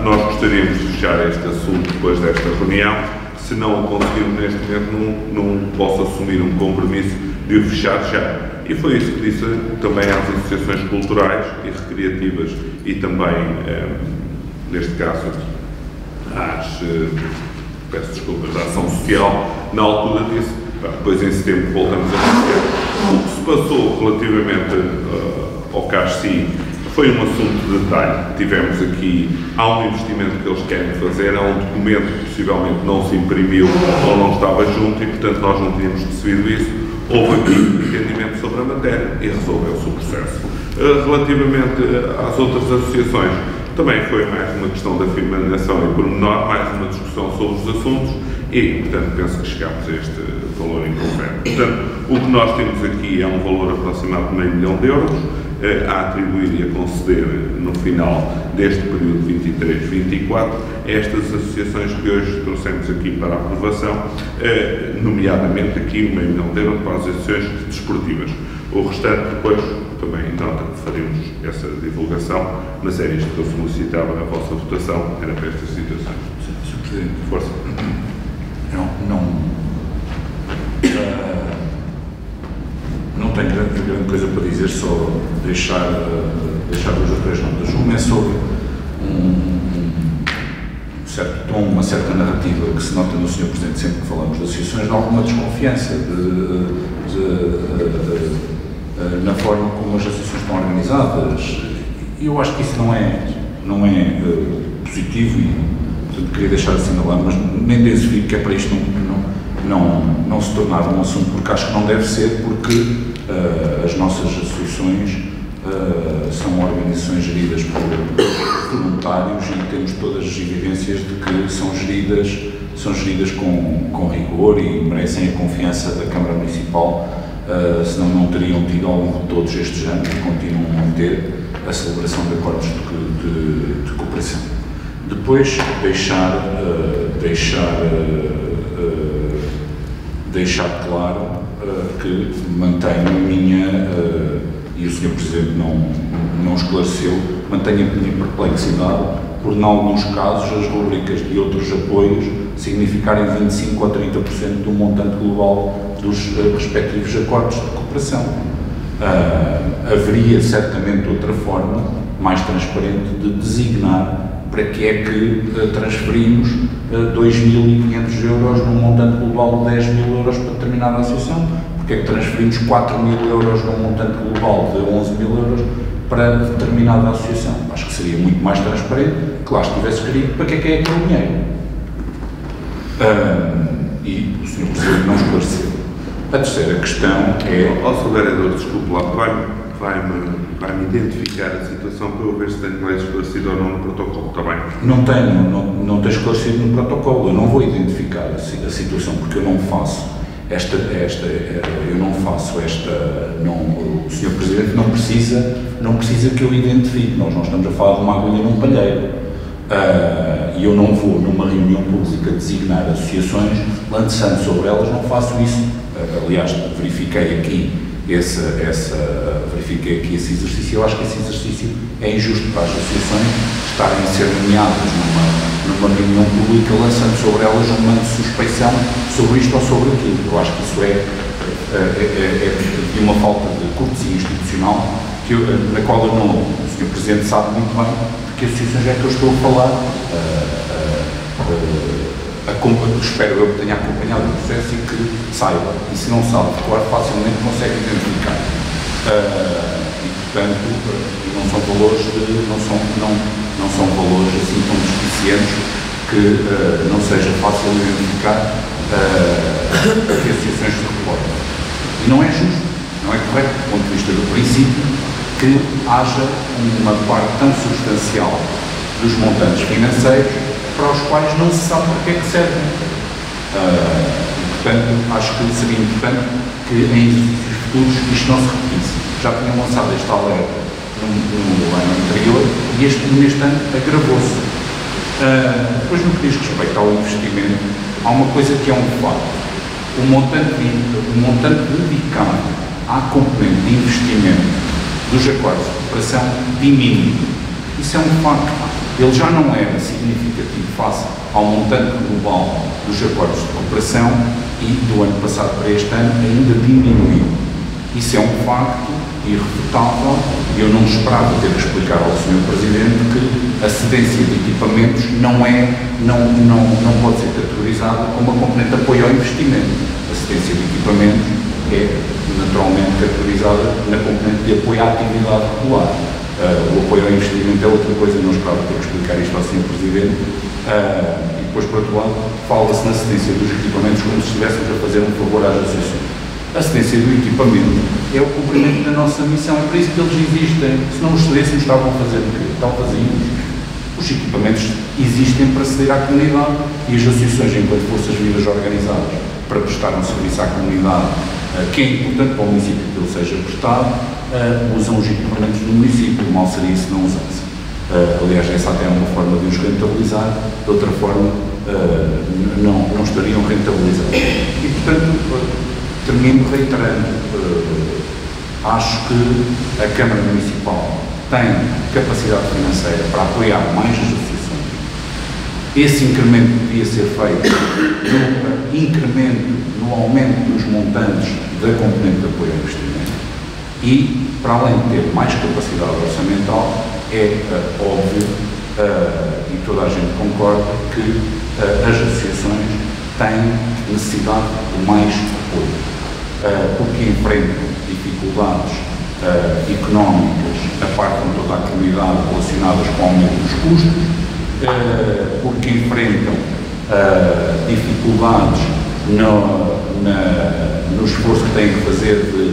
nós gostaríamos de fechar este assunto depois desta reunião. Se não o conseguirmos neste momento, não posso assumir um compromisso de o fechar já. E foi isso que disse também às associações culturais e recreativas e também, neste caso, peço desculpas, da ação social. Na altura disse, depois em setembro voltamos a fazer. O que se passou relativamente ao CASCI foi um assunto de detalhe. Tivemos aqui, há um investimento que eles querem fazer, há um documento que possivelmente não se imprimiu ou não estava junto e, portanto, nós não tínhamos percebido isso. Houve aqui entendimento sobre a matéria e resolveu-se o processo. Relativamente às outras associações, também foi mais uma questão de afirmação e pormenor, mais uma discussão sobre os assuntos e, portanto, penso que chegamos a este valor em concreto. Portanto, o que nós temos aqui é um valor aproximado de €500 mil a atribuir e a conceder no final deste período 23-24 a estas associações que hoje trouxemos aqui para a aprovação, nomeadamente aqui €500 mil para as associações desportivas. O restante depois também nota que faremos essa divulgação, mas era isto que eu solicitava na vossa votação, era para estas situações. Sr. Presidente, Força. Não tenho grande coisa para dizer, só deixar 2 ou 3 notas. Uma é sobre um certo tom, uma certa narrativa que se nota no Sr. Presidente sempre que falamos de associações, de alguma desconfiança na forma como as associações estão organizadas. Eu acho que isso não é positivo e, portanto, queria deixar assinalar, mas nem densifico que é para isto não se tornar um assunto, porque acho que não deve ser, porque as nossas associações são organizações geridas por voluntários e temos todas as evidências de que são geridas com rigor e merecem a confiança da Câmara Municipal, senão não teriam tido ao longo de todos estes anos e continuam a ter a celebração de acordos de cooperação. Depois, deixar claro que mantenho a minha, e o Sr. Presidente não esclareceu, mantenho a minha perplexidade por, em alguns casos, as rubricas de outros apoios significarem 25% ou 30% do montante global dos respectivos acordos de cooperação. Haveria certamente outra forma, mais transparente, de designar para que é que transferimos 2.500 euros num montante global de 10 mil euros para determinada associação, porque é que transferimos 4.000 euros num montante global de 11 mil euros para determinada associação. Acho que seria muito mais transparente que lá estivesse escrito para que é aquele dinheiro. E o Sr. Presidente não esclareceu. A terceira questão é... Sr. Vereador, desculpe lá, vai-me identificar a situação para eu ver se tenho mais esclarecido ou não no protocolo, está bem? Não tenho esclarecido no protocolo, eu não vou identificar a situação, porque eu não faço esta, o Sr. Presidente não precisa que eu identifique, nós não estamos a falar de uma agulha num palheiro. E eu não vou numa reunião pública designar associações, lançando sobre elas, não faço isso. Aliás, verifiquei aqui esse exercício. Eu acho que esse exercício é injusto para as associações estarem a ser nomeadas numa reunião pública, lançando sobre elas um manto de suspeição sobre isto ou sobre aquilo. Eu acho que isso é de uma falta de cortesia institucional na qual o Sr. Presidente sabe muito bem de que associações é que eu estou a falar. Espero eu que tenha acompanhado o processo e que saiba. E se não sabe, claro, facilmente consegue identificar. E, portanto, não são valores assim tão suficientes que não seja fácil identificar que associações se reportam. E não é justo, não é correto, do ponto de vista do princípio, que haja uma parte tão substancial dos montantes financeiros para os quais não se sabe para que é que servem. Portanto, acho que seria importante que em exercícios futuros isto não se repetisse. Já tinham lançado este alerta no ano anterior e neste ano agravou-se. Depois, no que diz respeito ao investimento, há uma coisa que é um facto. O montante dedicado à componente de investimento dos acordos de cooperação diminui. Isso é um facto. Ele já não era significativo face ao montante global dos acordos de cooperação e do ano passado para este ano ainda diminuiu. Isso é um facto irrefutável e eu não esperava ter que explicar ao Sr. Presidente que a cedência de equipamentos não pode ser categorizada como uma componente de apoio ao investimento. A cedência de equipamentos é naturalmente categorizada na componente de apoio à atividade regular. O apoio ao investimento é outra coisa, não esperava ter que explicar isto ao Sr. Presidente. E depois, por outro lado, fala-se na cedência dos equipamentos como se estivéssemos a fazer um favor às associações. A cedência do equipamento é o cumprimento da nossa missão, é por isso que eles existem. Se não os cedêssemos, estavam a fazer o quê? Estavam vazios. Os equipamentos existem para ceder à comunidade e as associações, enquanto forças vivas organizadas para prestar um serviço à comunidade, que é importante para o município que ele seja prestado, usam os equipamentos do município. Mal seria se não usassem. Aliás, essa até é uma forma de os rentabilizar, de outra forma não estariam rentabilizados. E, portanto, termino reiterando, acho que a Câmara Municipal tem capacidade financeira para apoiar mais as associações. Esse incremento podia ser feito no aumento dos montantes da componente de apoio ao investimento e, para além de ter mais capacidade orçamental, é óbvio, e toda a gente concorda, que as associações têm necessidade de mais apoio, porque enfrentam dificuldades económicas, a parte com toda a comunidade, relacionadas com o aumento dos custos, porque enfrentam dificuldades no esforço que têm que fazer de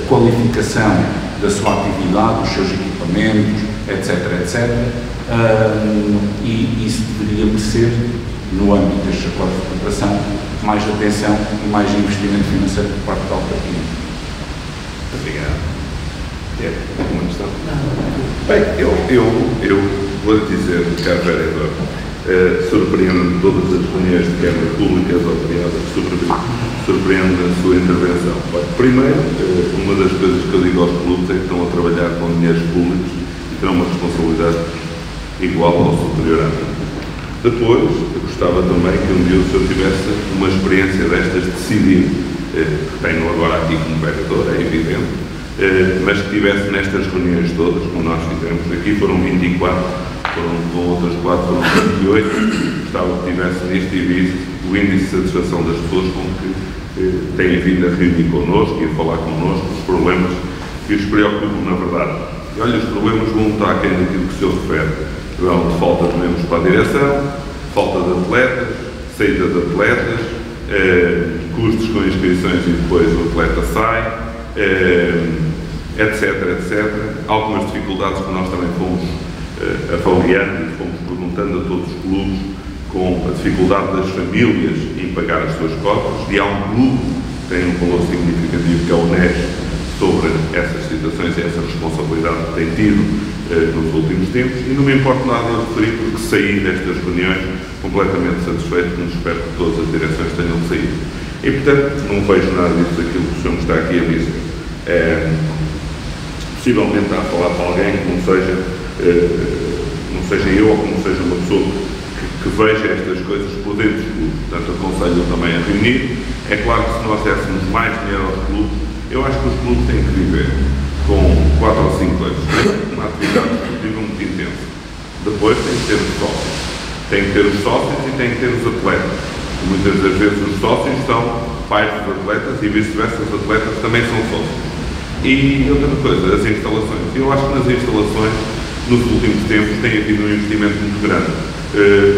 qualificação da sua atividade, dos seus equipamentos, etc. E isso deveria merecer, no âmbito destes acordos de cooperação, mais atenção e mais investimento financeiro por parte da autarquia. Obrigado. Alguma questão? Bem, eu vou dizer, caro vereador, surpreende-me todas as reuniões de Câmara Públicas ou privadas, surpreende a sua intervenção. Primeiro, uma das coisas que eu digo aos clubes é que estão a trabalhar com dinheiros públicos e terão uma responsabilidade igual ou superior à minha. Depois, eu gostava também que um dia o senhor tivesse uma experiência destas de decidir, que tenho agora aqui como vereador, é evidente, mas que tivesse nestas reuniões todas, como nós fizemos, aqui foram 24, foram com outras 4, foram 28, gostava que tivesse neste o índice de satisfação das pessoas com que têm vindo a reunir connosco e a falar connosco, os problemas que os preocupam na verdade. E olha, os problemas vão estar aquém daquilo que o senhor refere. Vão de falta de membros para a direção, falta de atletas, saída de atletas, custos com inscrições e depois o atleta sai, etc. Algumas dificuldades que nós também fomos avaliando e fomos perguntando a todos os clubes, com a dificuldade das famílias em pagar as suas cotas, e há um clube que tem um valor significativo, que é o NES, sobre essas situações e essa responsabilidade que tem tido nos últimos tempos, e não me importa nada de referir, porque saí destas reuniões completamente satisfeito, como espero que todas as direções tenham saído. E, portanto, não vejo nada disso daquilo que o senhor me está aqui a dizer. Possivelmente está a falar para alguém que não seja eu ou que não seja uma pessoa que veja estas coisas por dentro dos clubes. Portanto, aconselho também a reunir. É claro que se nós dessemos mais dinheiro aos clubes, eu acho que os clubes têm que viver com 4 ou 5 anos. Tem uma atividade esportiva muito intensa. Depois tem que ter os sócios. Tem que ter os sócios e tem que ter os atletas. Muitas das vezes os sócios são pais dos atletas e vice-versa, os atletas também são sócios. E outra coisa, as instalações. Eu acho que nas instalações, nos últimos tempos, tem havido um investimento muito grande.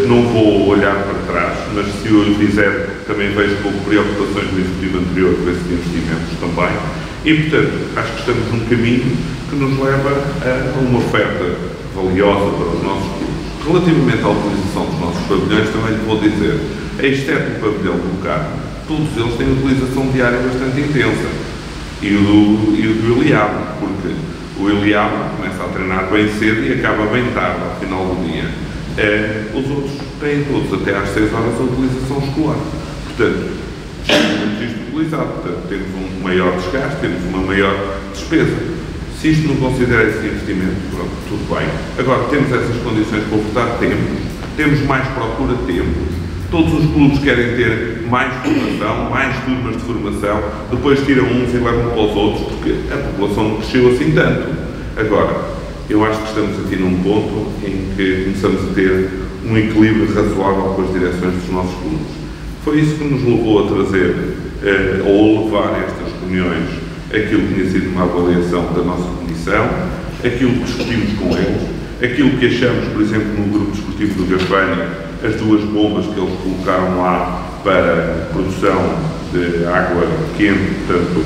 Não vou olhar para trás, mas se eu o fizer, também vejo com preocupações no executivo anterior com esses investimentos também. E, portanto, acho que estamos num caminho que nos leva a uma oferta valiosa para os nossos clubes. Relativamente à utilização dos nossos pavilhões, também lhe vou dizer, exceto o pavilhão do Carmo, todos eles têm utilização diária bastante intensa. E o do Iliabo, porque o Iliabo começa a treinar bem cedo e acaba bem tarde, ao final do dia. Os outros têm todos até às 6 horas a utilização escolar. Portanto, temos isto utilizado. Portanto, temos um maior desgaste, temos uma maior despesa. Se isto não considera esse investimento, pronto, tudo bem. Agora, temos essas condições para ofertar, temos mais procura, todos os clubes querem ter mais formação, mais turmas de formação, depois tiram uns e levam para os outros, porque a população não cresceu assim tanto. Agora, eu acho que estamos aqui num ponto em que começamos a ter um equilíbrio razoável com as direções dos nossos clubes. Foi isso que nos levou a trazer, ou a levar a estas reuniões, aquilo que tinha sido uma avaliação da nossa comissão, aquilo que discutimos com eles, aquilo que achamos, por exemplo, no grupo desportivo do Gafanha, as 2 bombas que eles colocaram lá para produção de água quente, portanto,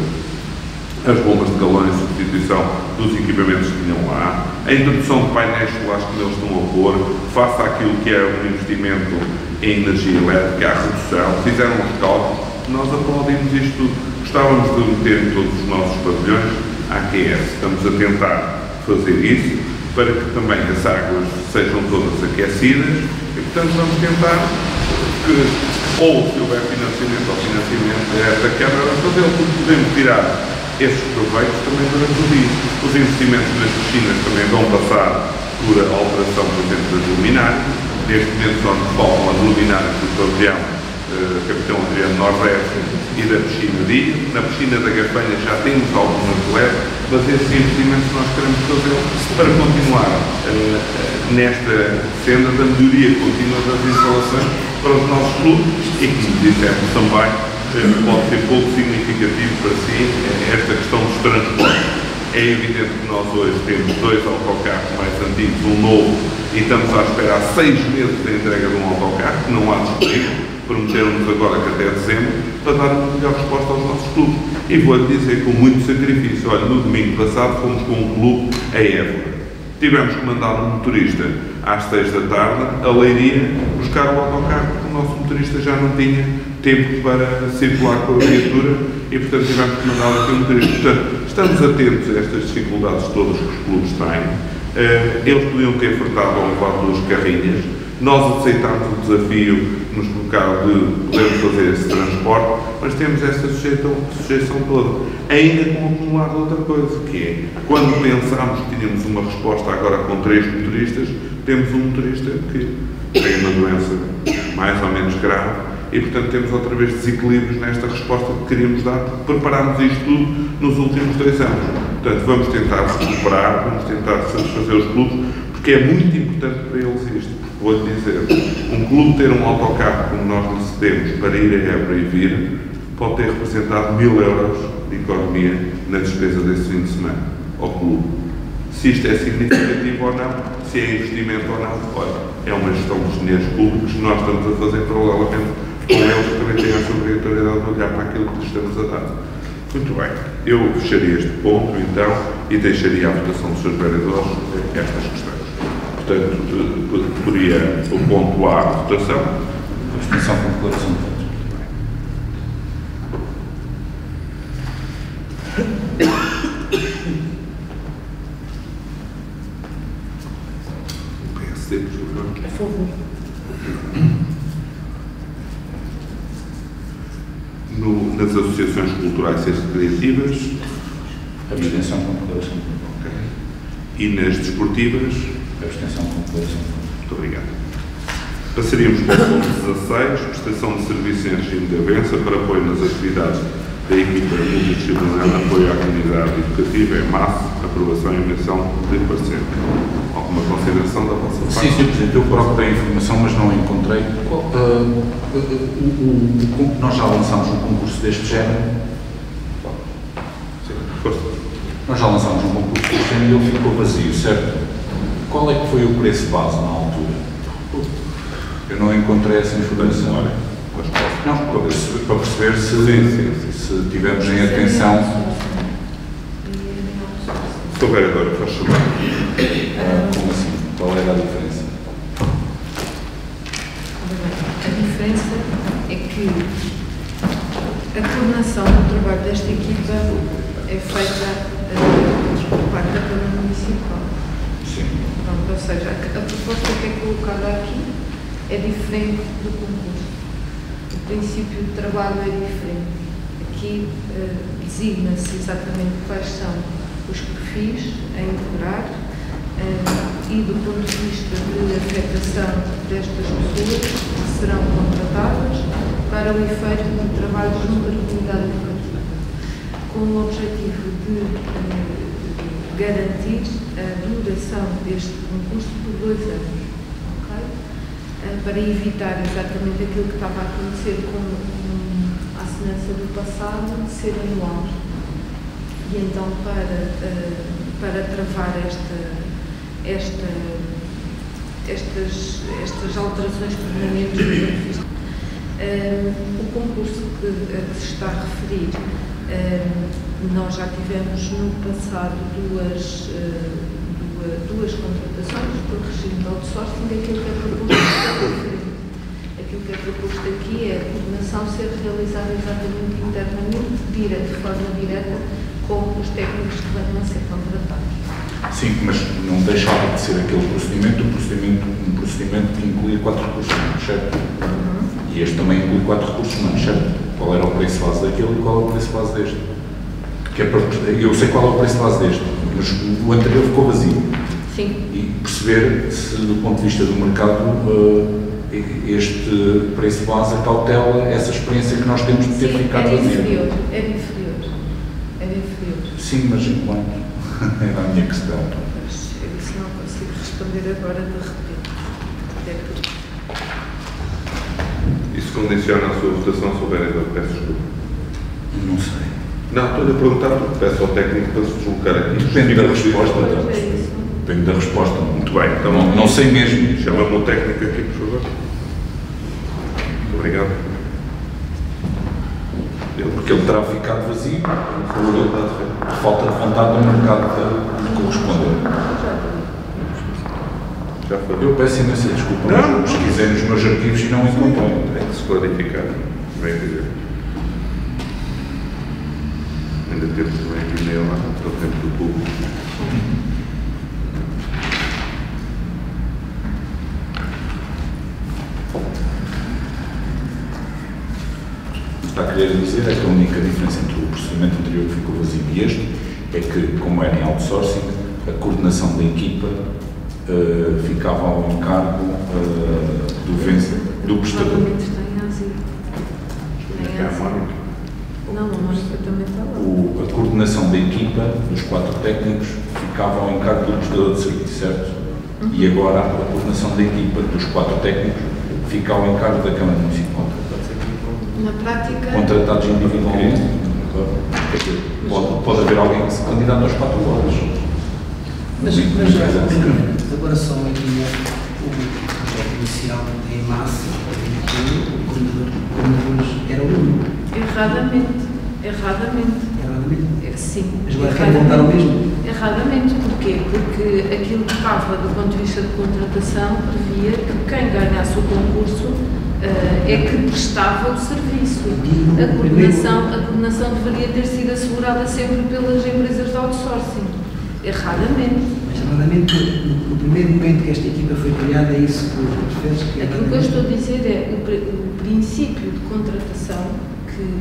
as bombas de calor em substituição dos equipamentos que tinham lá, a introdução de painéis solares que eles estão a pôr, face àquilo que é um investimento em energia elétrica, à redução, fizeram os cálculos, nós aplaudimos isto tudo. Gostávamos de meter em todos os nossos pavilhões a AQS. Estamos a tentar fazer isso para que também as águas sejam todas aquecidas e, portanto, vamos tentar que, ou se houver financiamento ou financiamento da Câmara, fazê-lo, porque podemos tirar esses proveitos também durante o dia. Os investimentos nas piscinas também vão passar por a alteração, por exemplo, das luminárias. Neste momento só nos faltam as luminárias do pavilhão Capitão Adriano Nordeste e da piscina Dia. Na piscina da Gafanha já temos algumas LED, mas esses investimentos nós queremos fazer para continuar nesta senda da melhoria contínua das instalações para os nossos clubes e, como dissemos também, pode ser pouco significativo para si esta questão dos transportes. É evidente que nós hoje temos 2 autocarros mais antigos, um novo, e estamos à espera há 6 meses da entrega de um autocarro, que não há disponível. Prometeram-nos agora que até dezembro, para dar uma melhor resposta aos nossos clubes. E vou-lhe dizer com muito sacrifício, olha, no domingo passado fomos com um clube a Évora. Tivemos que mandar um motorista às 6 da tarde a Leiria buscar o autocarro, porque o nosso motorista já não tinha tempo para circular com a viatura e, portanto, tivemos que mandar aqui um motorista. Portanto, estamos atentos a estas dificuldades todas que os clubes têm. Eles podiam ter furtado ou levado 2 carrinhas. Nós aceitámos o desafio nos colocar de podermos fazer esse transporte, mas temos essa sujeição toda. Ainda com o acumulado de outra coisa, que é, quando pensámos que tínhamos uma resposta agora com 3 motoristas, temos um motorista que tem uma doença mais ou menos grave e, portanto, temos outra vez desequilíbrios nesta resposta que queríamos dar, porque preparámos isto tudo nos últimos 2 anos. Portanto, vamos tentar recuperar, vamos tentar satisfazer os clubes, porque é muito importante para eles isto. Vou-lhe dizer, um clube ter um autocarro como nós necessitamos para ir a Évora e vir, pode ter representado 1000 euros de economia na despesa desse fim de semana ao clube. Se isto é significativo ou não, se é investimento ou não, olha, é uma gestão dos dinheiros públicos que nós estamos a fazer paralelamente com eles que também têm essa obrigatoriedade de olhar para aquilo que lhes estamos a dar. Muito bem, eu fecharia este ponto então e deixaria a votação dos seus vereadores estas questões. Portanto, poderia o ponto A, a votação. Abstenção com declaração de votos. C, por favor. A favor. Nas associações culturais e recreativas. Abstenção com declaração de voto. Ok. E nas desportivas. Abstenção com declaração de voto. Muito obrigado. Passaríamos para o ponto 16, prestação de serviços em regime de avança para apoio nas atividades da equipa multidisciplinar de apoio à comunidade educativa, EMAS, aprovação e emissão de parecer. Alguma consideração da vossa parte? Sim, Sr. Presidente, eu procurei a informação, mas não a encontrei. Nós já lançámos um concurso deste género. Sim, força. Nós já lançámos um concurso deste género e ele ficou vazio, certo? Qual é que foi o preço base na altura? Eu não encontrei essa informação. Não, para perceber se tivermos em atenção. Sr. Vereador, faz favor. Como assim? Qual era a diferença? A diferença é que a coordenação do trabalho desta equipa é feita por parte da Câmara Municipal. Sim. Pronto, ou seja, a proposta que é colocada aqui é diferente do concurso. O princípio de trabalho é diferente. Aqui designa-se exatamente quais são os perfis a integrar e do ponto de vista de afetação destas pessoas que serão contratadas para o efeito de trabalho junto à comunidade educativa, com o objetivo de garantir a duração deste concurso por 2 anos, okay? Para evitar exatamente aquilo que estava a acontecer com a semelhança do passado, de ser anual. E então, para travar estas alterações permanentes do ponto de vista. O concurso que se está a referir, nós já tivemos no passado duas contratações por regime de outsourcing. Aquilo que é proposto aqui Aquilo que é proposto aqui é a coordenação ser realizada exatamente internamente, de forma direta, com os técnicos que venham a ser contratados. Sim, mas não deixava de ser aquele procedimento, um procedimento que inclui 4 recursos humanos, certo? E este também inclui 4 recursos humanos, certo? Qual era o preço base daquele e qual é o preço base deste? Que é para, eu sei qual é o preço base deste, mas o anterior ficou vazio. Sim. E perceber se, do ponto de vista do mercado, este preço base cautela essa experiência que nós temos de ter ficado vazio. Era inferior. Sim, mas enquanto? Era a minha questão. Mas eu disse não consigo responder agora de repente. É por... Isso condiciona a sua votação, Sr. Vereador? Peço desculpa. Não sei. Não, estou-lhe a perguntar porque peço ao técnico para se deslocar aqui. Depende da resposta. isso. Depende da resposta. Muito bem, então Não sei mesmo. chama-me o técnico aqui, por favor. Muito obrigado. Porque ele terá ficado vazio por falta de vontade do mercado de corresponder. Já foi. Eu peço imensa desculpa, mas eu pesquisei nos meus arquivos e não encontrei. Tem que se clarificar. Bem dizer. Ainda temos também aqui e-mail lá, pelo tempo do público. Está a querer dizer é que a única diferença entre o procedimento anterior que ficou vazio e este é que, como era em outsourcing, a coordenação da equipa ficava ao encargo do prestador. Normalmente está em ASI. Não, a Mónica também está lá. A coordenação da equipa, dos 4 técnicos, ficava ao encargo do prestador de serviço, certo? E agora a coordenação da equipa dos 4 técnicos fica ao encargo da Câmara Municipal. Na prática... Contratados individualmente. Pode haver alguém que se candidata aos 4 votos. Mas agora só aqui o projeto inicial em massa, o coordenador era o único. Erradamente. Sim. Mas agora querem voltar ao mesmo? Erradamente. Porquê? Porque aquilo que estava do ponto de vista de contratação previa que quem ganhasse o concurso é que prestava o serviço. A coordenação deveria ter sido assegurada sempre pelas empresas de outsourcing. Erradamente. Mas Raramente, no primeiro momento que esta equipa foi criada, é isso que refere-se? Aquilo que eu estou a dizer é o princípio de contratação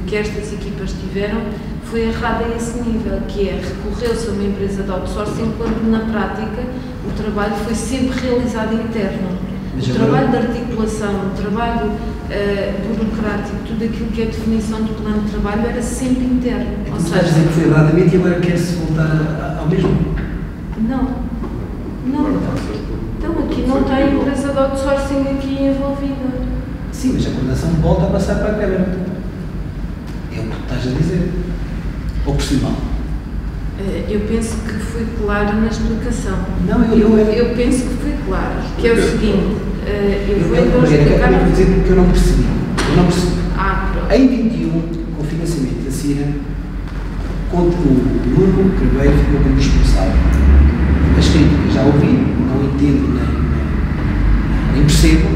que estas equipas tiveram foi errado a esse nível, que é recorreu-se a uma empresa de outsourcing quando na prática o trabalho foi sempre realizado interno. O trabalho de articulação, o trabalho burocrático, tudo aquilo que é definição do plano de trabalho era sempre interno. É que estás a dizer que foi erradamente e agora quer-se voltar ao mesmo? Não. Então aqui não tem a empresa de outsourcing aqui envolvida. Sim, mas a coordenação volta a passar para a Câmara. É o que tu estás a dizer. Ou por cima? Eu penso que fui clara na explicação. Não, eu penso que fui clara, que é o seguinte, eu vou então explicar... Eu vou dizer porque eu não percebi. Pronto. Em 21, com o financiamento da CIRA, contra o Nuno Carveiro ficou como responsável. As críticas já ouvi, não entendo nem percebo,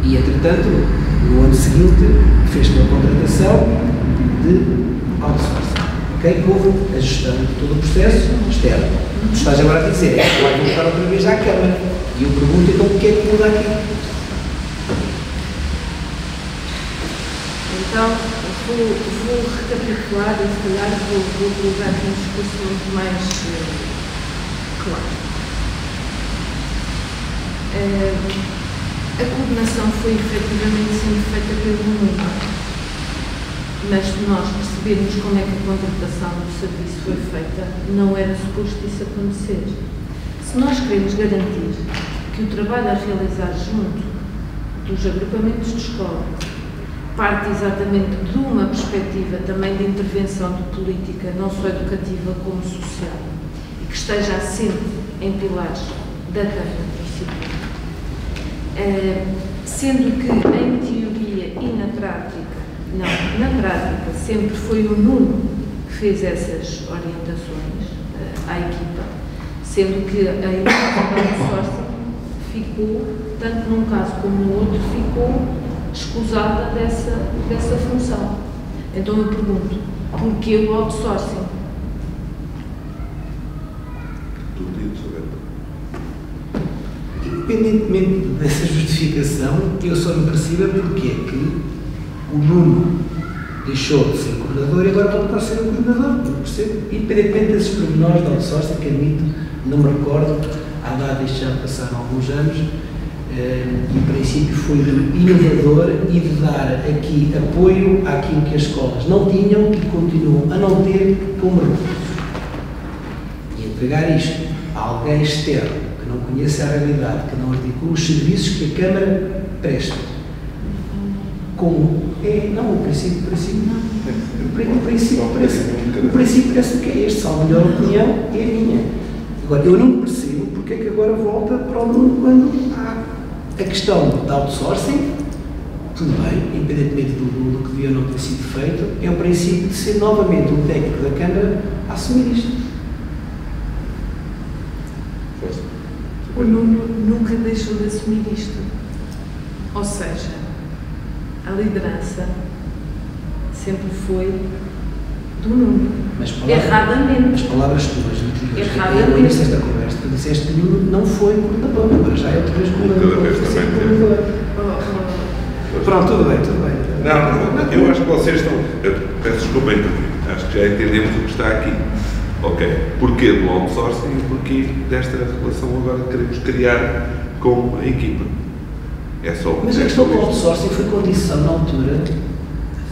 e entretanto, no ano seguinte, fez uma contratação de outsourcing. Okay? Houve a gestão de todo o processo externo. Tu estás agora a dizer, é que vai voltar outra vez à Câmara. E eu pergunto então o que é que muda aqui? Então, vou recapitular e se calhar vou colocar aqui um discurso muito mais claro. A coordenação foi efetivamente sempre feita pelo mundo. Mas se nós percebermos como é que a contratação do serviço foi feita, não era suposto isso acontecer. Se nós queremos garantir que o trabalho a realizar junto dos agrupamentos de escola parte exatamente de uma perspectiva também de intervenção de política, não só educativa como social, e que esteja assente em pilares da Câmara Municipal, sendo que em teoria e na prática, sempre foi o Nuno que fez essas orientações à equipa, sendo que a equipa de outsourcing ficou, tanto num caso como no outro, ficou escusada dessa função. Então eu pergunto, porquê o outsourcing? Independentemente dessa justificação, eu só me percebo porque é que o Nuno deixou de ser coordenador e agora volta a ser o coordenador. Eu percebo. Independentemente desses pormenores de outsourcing, que admito, não me recordo, há data isto já passaram alguns anos, e o princípio foi de inovador e de dar aqui apoio àquilo que as escolas não tinham e continuam a não ter como recursos. E entregar isto a alguém externo que não conheça a realidade, que não articula os serviços que a Câmara presta. Como é, não, o princípio parece que é este, salvo a melhor opinião, é a minha. Agora, eu não percebo porque é que agora volta para o mundo quando há a questão de outsourcing, tudo bem, independentemente do que devia ou não ter sido feito, é o princípio de ser novamente o técnico da Câmara a assumir isto. O Nuno nunca deixou de assumir isto. Ou seja, a liderança sempre foi do Nuno. Erradamente. As palavras tuas, erradamente. No início desta conversa, tu disseste que o Nuno não foi coordenador, agora já é outra vez coordenador. Pronto, tudo bem. Não, eu acho que vocês estão. Peço desculpa, então. Acho que já entendemos o que está aqui. Ok. Porquê do outsourcing e porquê desta relação agora que queremos criar com a equipa? É só. Mas a questão do outsourcing foi condição na altura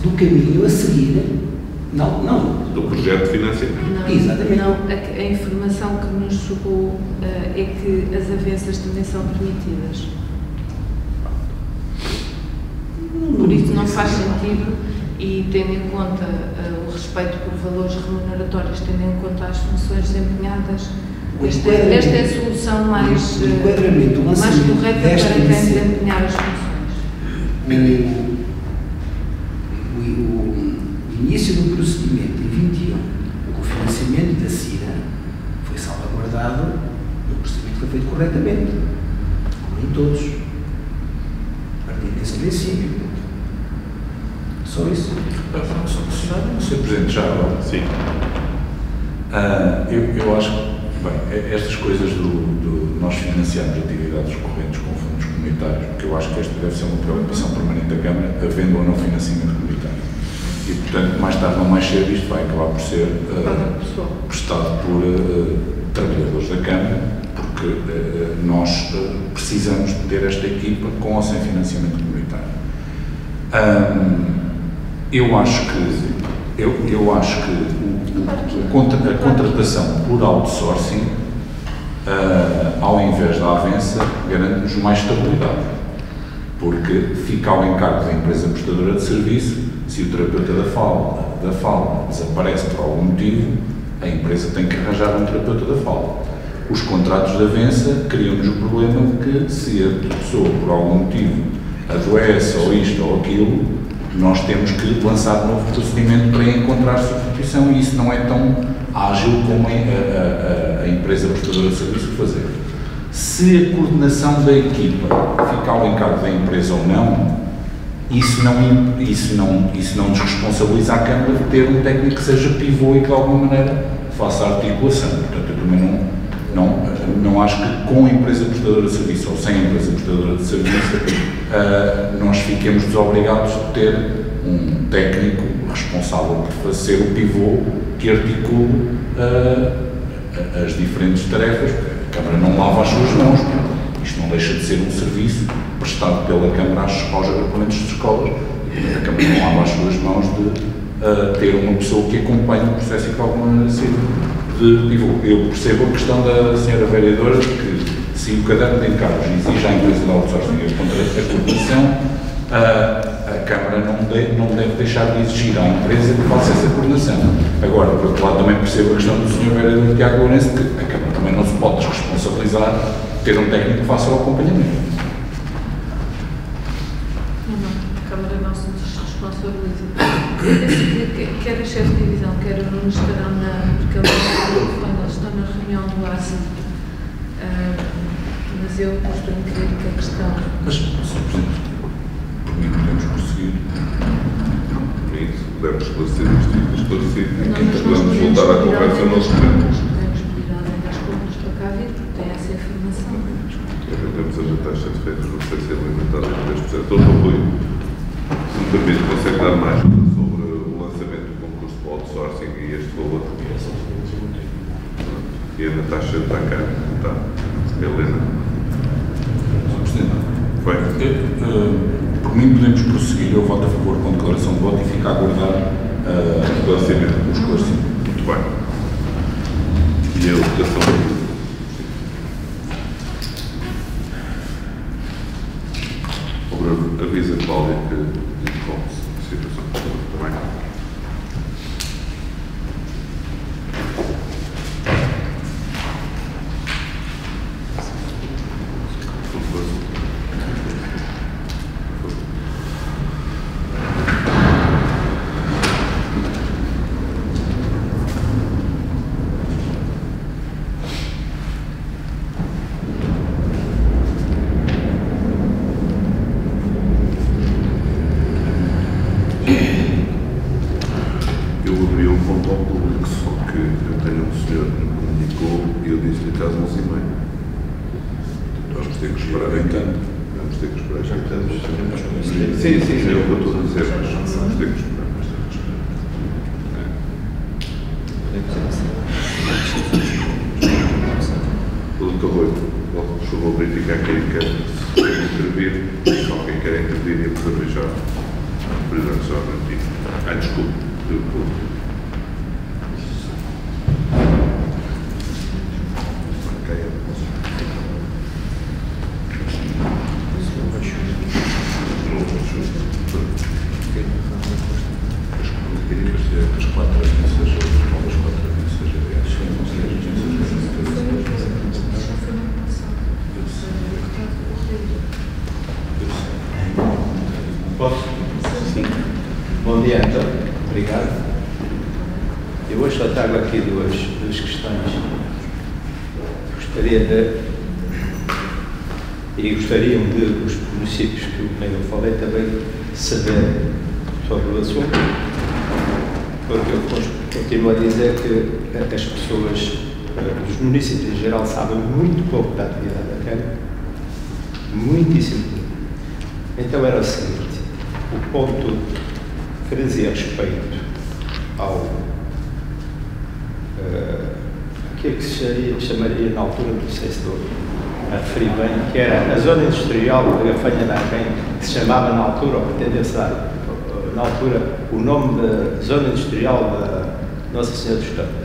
do caminho a seguir. Não. Do projeto de financiamento. Não, exatamente. Não, a informação que nos chegou é que as avanças também são permitidas. Por isso não faz sentido, e tendo em conta o respeito por valores remuneratórios, tendo em conta as funções desempenhadas, esta é a solução mais correta para quem desempenhar as funções. O início do procedimento em 21, com o financiamento da CIRA, foi salvaguardado no procedimento que foi feito corretamente, como em todos, a partir desse princípio. Só isso. Sr. Presidente, já agora. Sim. Eu acho Bem, estas coisas do nós financiarmos atividades correntes com fundos comunitários, porque eu acho que esta deve ser uma preocupação permanente da Câmara, havendo ou não financiamento comunitário. E, portanto, mais tarde ou mais cedo, isto vai acabar por ser prestado por trabalhadores da Câmara, porque nós precisamos de ter esta equipa com ou sem financiamento comunitário. Eu acho que a contratação por outsourcing, ao invés da avança, garante-nos mais estabilidade, porque fica ao encargo da empresa prestadora de serviço. Se o terapeuta da fala desaparece por algum motivo, a empresa tem que arranjar um terapeuta da fala. Os contratos de avança criam-nos o problema de que, se a pessoa, por algum motivo, adoece ou isto ou aquilo, nós temos que lançar um novo procedimento para encontrar substituição, e isso não é tão ágil como a empresa prestadora de serviço fazer. Se a coordenação da equipa fica ao encargo da empresa ou não, isso não nos responsabiliza a Câmara de ter um técnico que seja pivô e que de alguma maneira faça a articulação. Portanto, eu também não acho que com a empresa prestadora de serviço ou sem a empresa prestadora de serviço nós fiquemos desobrigados de ter um técnico responsável por ser o pivô que articule as diferentes tarefas. A Câmara não lava as suas mãos. Isto não deixa de ser um serviço prestado pela Câmara aos agrupamentos de escolas. A Câmara não lava as suas mãos de ter uma pessoa que acompanhe o processo e que de alguma maneira sirva de pivô. Eu percebo a questão da senhora vereadora de que, se o caderno de encargos exige à empresa de outsourcing a coordenação, a Câmara não deve deixar de exigir à empresa que faça essa coordenação. Agora, por outro lado, também percebo a questão do senhor vereador Tiago Lourenço, que a Câmara também não se pode desresponsabilizar de ter um técnico que faça o acompanhamento. A Câmara não se responsabiliza. Quer a chefe de divisão, quer o Nuno estarão porque eles estão na reunião do ASI. Mas eu costumo crer que a questão... Mas, Sr. Presidente, por mim podemos prosseguir. Por isso, podemos esclarecer isto e esclarecer. Vamos voltar à conversa no outro momento. Podemos pedir a alguém das contas para cá vir, porque tem essa informação. Temos a taxa de feitos, não sei se é limitada em 3%. Doutor Rui, se me permite, consegue dar mais sobre o lançamento do concurso para o outsourcing e este valor? E a taxa está cá, está. Helena. Foi. Por mim podemos prosseguir, eu voto a favor com declaração de voto e fico a aguardar o esclarecimento. Muito bem. E a votação? Avisa a Cláudia que interrompe-se a situação. Está bem? Bom dia, então. Obrigado. Eu hoje só trago aqui duas questões. Gostariam de os municípios que eu falei também saber sobre o assunto, porque eu continuo a dizer que as pessoas os municípios em geral sabem muito pouco da atividade da Câmara, muitíssimo pouco. Então era o seguinte, o ponto que dizia respeito ao aquilo que se chamaria na altura, não sei se estou a referir bem, que era a zona industrial da Gafanha de Aquém, que se chamava na altura, ou pretendeu-se dar na altura, o nome da zona industrial da Nossa Senhora dos Campos.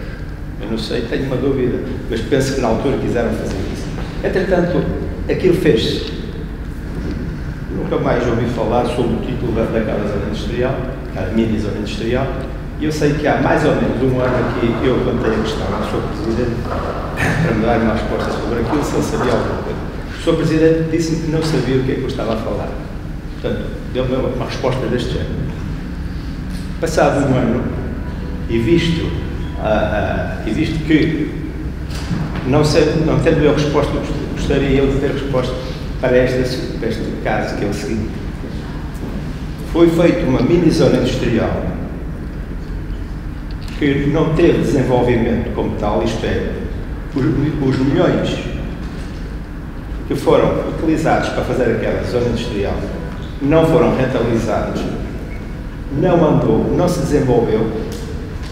Eu não sei, tenho uma dúvida, mas penso que na altura quiseram fazer isso. Entretanto, aquilo fez-se. Nunca mais ouvi falar sobre o título daquela zona industrial, a mini zona industrial, e eu sei que há mais ou menos um ano aqui eu levantei a questão ao Sr. Presidente para me dar uma resposta sobre aquilo, se ele sabia alguma coisa. O Sr. Presidente disse-me que não sabia o que é que eu estava a falar. Portanto, deu-me uma resposta deste género. Passado um ano, e visto que não tendo eu resposta, gostaria eu de ter resposta para este caso, que é o seguinte. Foi feita uma mini zona industrial que não teve desenvolvimento como tal, isto é, os milhões que foram utilizados para fazer aquela zona industrial não foram rentabilizados, não andou, não se desenvolveu,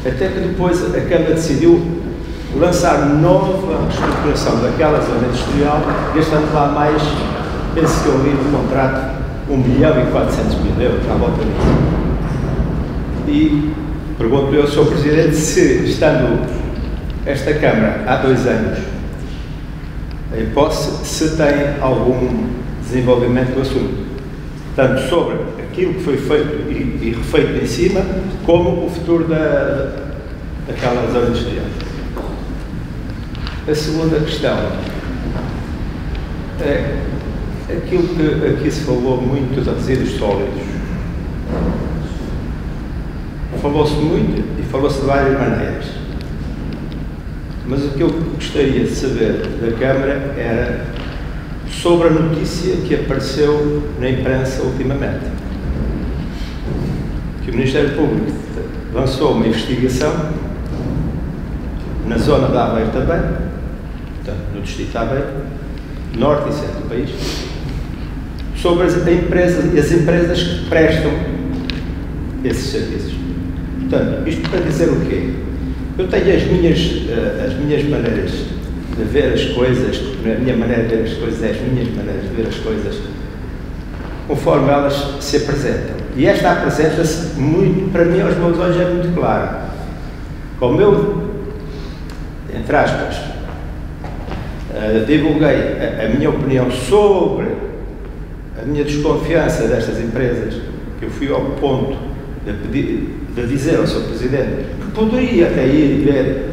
até que depois a Câmara decidiu lançar nova reestruturação daquela zona industrial, gastando lá mais, penso que eu li no contrato, 1.400.000 euros, à volta disso. E pergunto eu ao Sr. Presidente se, estando esta Câmara há 2 anos em posse, se tem algum desenvolvimento do assunto, tanto sobre aquilo que foi feito e refeito em cima, como o futuro daquela zona industrial. A segunda questão é aquilo que aqui se falou muito dos resíduos sólidos. Falou-se muito e falou-se de várias maneiras. Mas o que eu gostaria de saber da Câmara era sobre a notícia que apareceu na imprensa ultimamente. Que o Ministério Público lançou uma investigação na zona de Aveiro também, portanto, no distrito de Aveiro, norte e centro do país, sobre as empresas que prestam esses serviços. Portanto, isto para dizer o quê? Eu tenho as minhas maneiras de ver as coisas, a minha maneira de ver as coisas é as minhas maneiras de ver as coisas conforme elas se apresentam. E esta apresenta-se muito, para mim, aos meus olhos é muito claro. Como eu, entre aspas, divulguei a minha opinião sobre a minha desconfiança destas empresas, que eu fui ao ponto de dizer ao Sr. Presidente que poderia até ir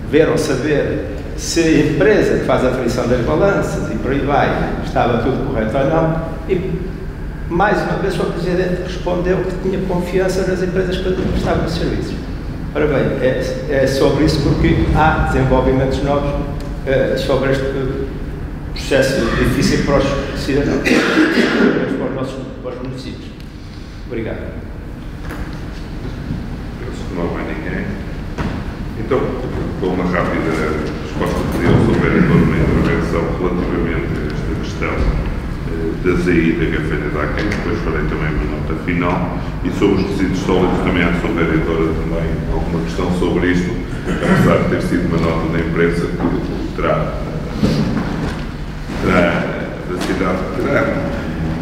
ver ou saber se a empresa que faz a aferição das balanças e por aí vai, estava tudo correto ou não, e mais uma vez o Sr. Presidente respondeu que tinha confiança nas empresas que prestavam os serviços. Ora bem, é sobre isso porque há desenvolvimentos novos sobre este processo difícil para os cidadãos, para os municípios. Obrigado. Penso que não há mais ninguém. Então, com uma rápida resposta que deu o vereador na intervenção relativamente a esta questão da ZI da Gafanha de Aquém, depois farei também uma nota final, e sobre os resíduos sólidos também há a sua vereadora também alguma questão sobre isto, apesar de ter sido uma nota da imprensa que terá da cidade que terá.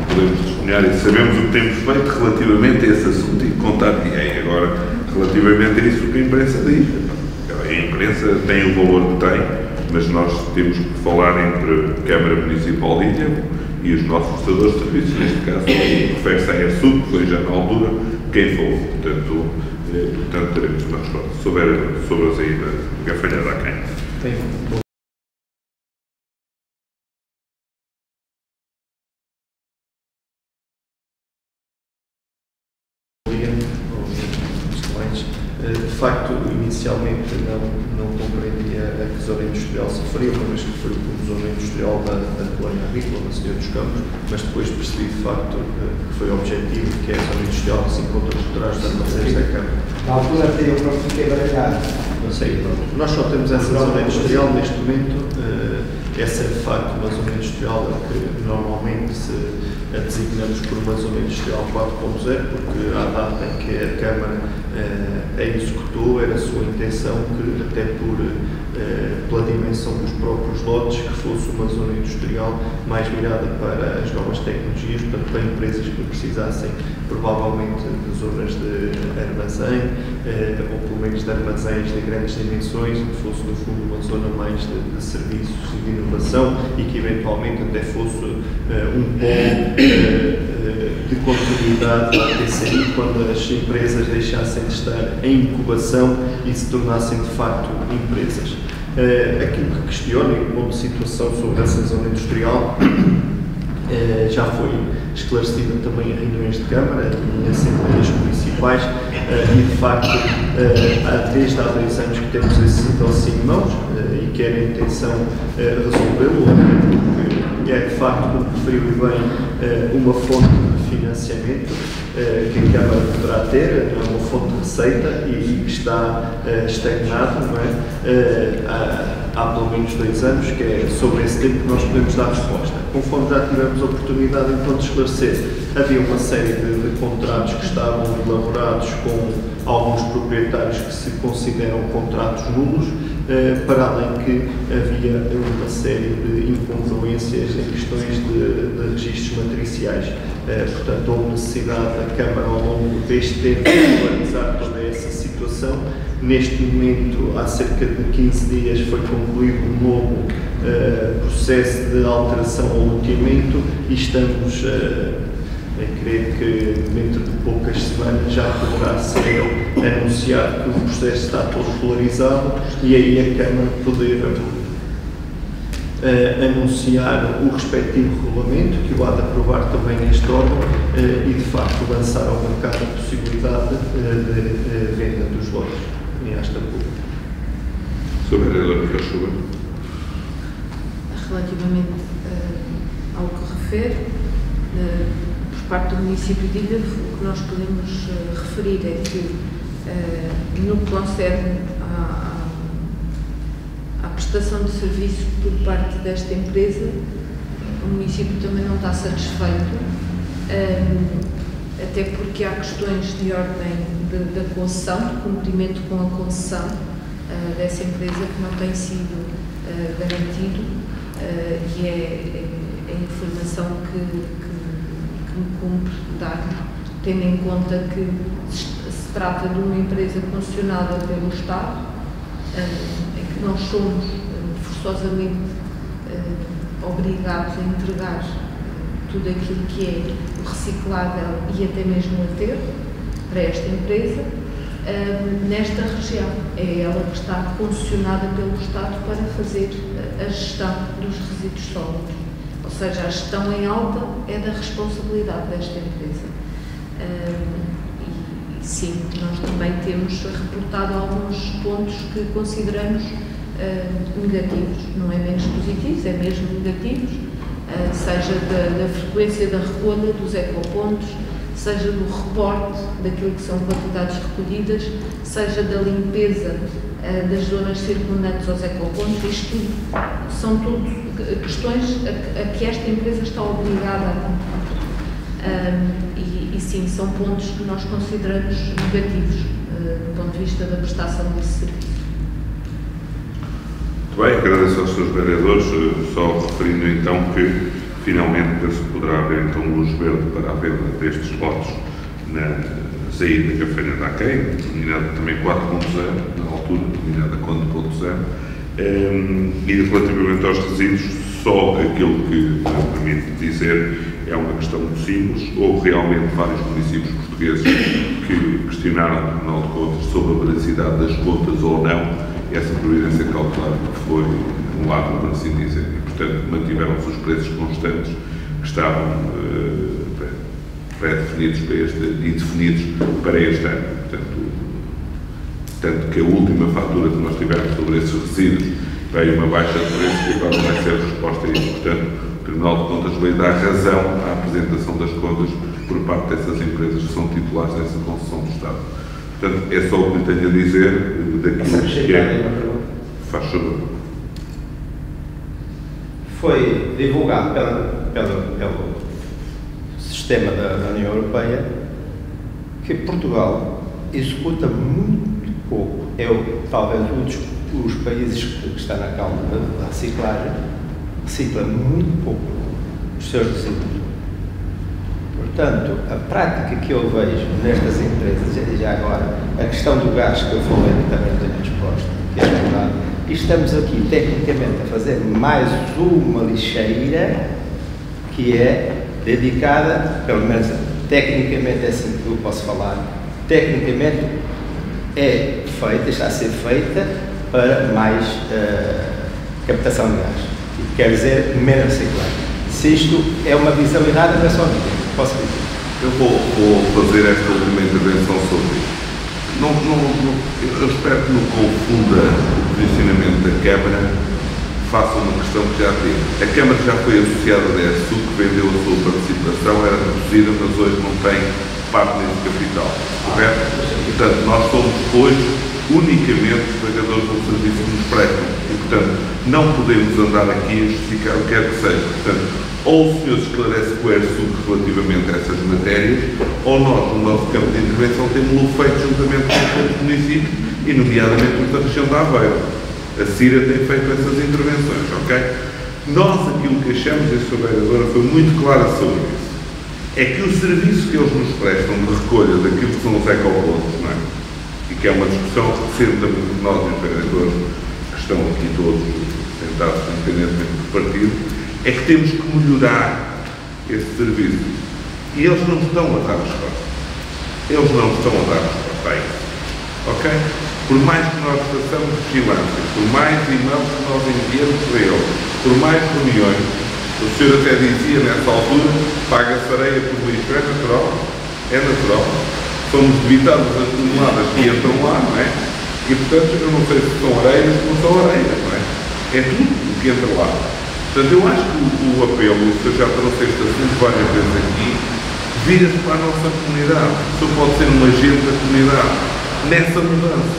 Podemos testemunhar e sabemos o que temos feito relativamente a esse assunto e contar ninguém agora relativamente a isso que a imprensa diz. A imprensa tem o valor que tem, mas nós temos que falar entre a Câmara Municipal de Ilha e os nossos prestadores de serviços, neste caso, refere-se à ERSUD, que foi já na altura quem falou. Portanto teremos uma resposta sobre a saída da Gafanha de Aquém. De facto, inicialmente não compreendia a que zona industrial se referia, uma vez que foi como zona industrial da colónia agrícola, na Senhora dos Campos, mas depois percebi de facto que foi o objetivo, que é a zona industrial que se encontra por trás das nossas da Câmara. Na altura até eu próprio fiquei baralhado. Sim, nós só temos essa zona industrial neste momento. Essa é de facto uma zona industrial que normalmente a designamos por uma zona industrial 4.0, porque à data em que a Câmara a executou, era a sua intenção que, até pela dimensão dos próprios lotes, que fosse uma zona industrial mais virada para as novas tecnologias, portanto para empresas que precisassem provavelmente de zonas de armazém, ou pelo menos de armazéns de grandes dimensões, que fosse no fundo uma zona mais de serviços e de inovação, e que eventualmente até fosse um polo de continuidade da TCI quando as empresas deixassem de estar em incubação e se tornassem de facto empresas. Aquilo que questiono e ponto de situação sobre essa zona industrial já foi esclarecida também em reuniões de Câmara e em assembleias municipais e de facto desde há 2 anos que temos esse dossiê em mãos e que era a intenção resolvê-lo, porque é de facto, como referiu bem, uma fonte de financiamento que a Câmara poderá ter, não é uma fonte de receita e que está estagnado, não é? Há pelo menos 2 anos, que é sobre esse tempo que nós podemos dar resposta. Conforme já tivemos a oportunidade então de esclarecer, havia uma série de contratos que estavam elaborados com alguns proprietários que se consideram contratos nulos, para além que havia uma série de incongruências em questões de registros matriciais. Portanto, houve necessidade da Câmara, ao longo deste tempo, de regularizar toda essa situação. Neste momento, há cerca de 15 dias, foi concluído um novo processo de alteração ao loteamento e estamos a crer que dentro de poucas semanas já poderá ser anunciado que o processo está todo regularizado e aí a Câmara poder anunciar o respectivo regulamento, que o há de aprovar também neste órgão, e de facto lançar ao mercado a possibilidade de venda dos lotes em esta pública. Sr. Vereador, por favor. Relativamente ao que refere, por parte do município de Ilha, o que nós podemos referir é que, no que concerne à prestação de serviço por parte desta empresa, o município também não está satisfeito, até porque há questões de ordem da concessão, de cumprimento com a concessão dessa empresa que não tem sido garantido, e é a informação que me cumpre dar, tendo em conta que se trata de uma empresa concessionada pelo Estado, em que nós somos forçosamente obrigados a entregar tudo aquilo que é reciclável e até mesmo aterro para esta empresa, nesta região. É ela que está concessionada pelo Estado para fazer a gestão dos resíduos sólidos. Ou seja, a gestão em alta é da responsabilidade desta empresa. E sim, nós também temos reportado alguns pontos que consideramos negativos, não é menos positivos, é mesmo negativos, seja da frequência da recolha dos ecopontos, seja do reporte daquilo que são quantidades recolhidas, seja da limpeza das zonas circundantes aos ecopontos. Isto tudo são tudo questões a que esta empresa está obrigada a cumprir. E sim, são pontos que nós consideramos negativos do ponto de vista da prestação desse serviço. Muito bem, agradeço aos Srs. Vereadores, só referindo então que finalmente penso que poderá haver então luz verde para a venda destes lotes na saída da Cafeira da Aquém, denominada também 4.0, na altura, denominada Conde 0.0, e relativamente aos resíduos, só aquilo que me permite dizer é uma questão muito simples. Houve realmente vários municípios portugueses que questionaram o Tribunal de Contas sobre a veracidade das contas ou não, essa providência cautelar que foi anulada, por assim dizer, e portanto mantiveram-se os preços constantes que estavam pré-definidos para e definidos para este ano. Portanto, tanto que a última fatura que nós tivemos sobre esses resíduos veio uma baixa de preço e agora vai ser a resposta a isso. Portanto, o Tribunal de Contas veio dar razão à apresentação das contas por parte dessas empresas que são titulares dessa concessão do Estado. Portanto, é só o que lhe tenho a dizer daquilo que é. Faz favor. Foi divulgado pelo sistema da União Europeia que Portugal executa muito pouco. Talvez um dos países que está na calma da reciclagem, recicla muito pouco os seus resíduos. Portanto, a prática que eu vejo nestas empresas, e já agora, a questão do gás que eu falei também tenho resposta, que é verdade, e estamos aqui tecnicamente a fazer mais uma lixeira que é dedicada, pelo menos tecnicamente é assim que eu posso falar, tecnicamente é feita, está a ser feita para mais captação de gás. Quer dizer, menos reciclagem. Se isto é uma visão errada, não é só minha. Posso dizer? Eu vou fazer esta última intervenção sobre isto. Eu espero que não confunda o posicionamento da Câmara, faça uma questão que já teve. A Câmara já foi associada à DSU, que vendeu a sua participação, era reduzida, mas hoje não tem parte nesse capital. Correto? Portanto, nós somos hoje unicamente pagadores do serviço que nos prestam. E, portanto, não podemos andar aqui a justificar o que quer que seja. Portanto, ou o senhor esclarece com o ERSUC relativamente a essas matérias, ou nós, no nosso campo de intervenção, temos-lo feito juntamente com os municípios, e nomeadamente os da região de Aveiro. A CIRA tem feito essas intervenções, ok? Nós, aquilo que achamos, e a sua vereadora foi muito clara sobre isso, é que o serviço que eles nos prestam de recolha daquilo que são os ecopontos, não é? E que é uma discussão recente também de nós, os vereadores, que estão aqui todos sentados independentemente do partido, é que temos que melhorar esse serviço. E eles não estão a dar resposta. Eles não estão a dar resposta a isso. Ok? Por mais que nós façamos vigilância, por mais e-mails que nós enviamos para eles, por mais reuniões, o senhor até dizia nessa altura, paga-se areia por lixo. É natural. É natural. Somos debitados as toneladas que entram lá, não é? E, portanto, eu não sei se são areias ou não são areias, não é? É tudo o que entra lá. Portanto, eu acho que o apelo, o senhor já trouxe este assunto várias vezes aqui, vira-se para a nossa comunidade. O senhor pode ser um agente da comunidade nessa mudança.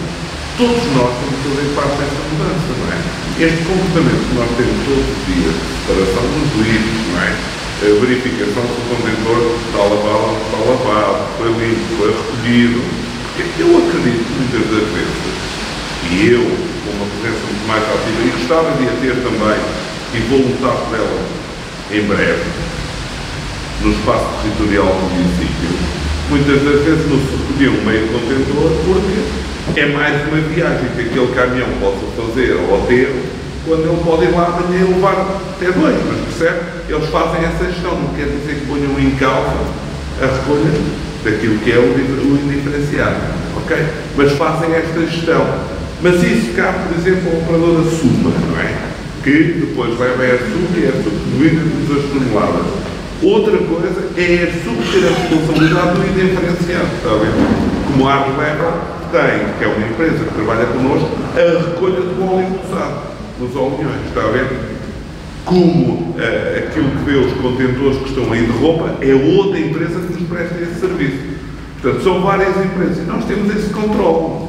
Todos nós temos que fazer parte dessa mudança, não é? Este comportamento que nós temos todos os dias, separação dos lixos, não é? A verificação se o contentor está lavado ou não está lavado, foi limpo, foi recolhido. Eu acredito que muitas das vezes, e eu, com uma presença muito mais ativa, e gostava de a ter também, e vou lutar por ela em breve, no espaço territorial do município, muitas das vezes não se recolhia um meio contentor porque é mais uma viagem que aquele caminhão possa fazer ao aterro, quando ele pode ir lá amanhã e levar até dois, mas percebe? Eles fazem essa gestão, não quer dizer que ponham em causa a recolha daquilo que é o indiferenciado, ok? Mas fazem esta gestão. Mas isso cabe, por exemplo, ao operador da Suma, não é? Que depois leva a ERSUC e a ERSUC distribui as toneladas. Outra coisa é a ERSUC ter a responsabilidade do indiferenciado, está a ver? Como a Arleva tem, que é uma empresa que trabalha connosco, a recolha do óleo pesado nos alunhões, está a ver? Como aquilo que vê os contentores que estão aí de roupa é outra empresa que nos presta esse serviço. Portanto, são várias empresas e nós temos esse controle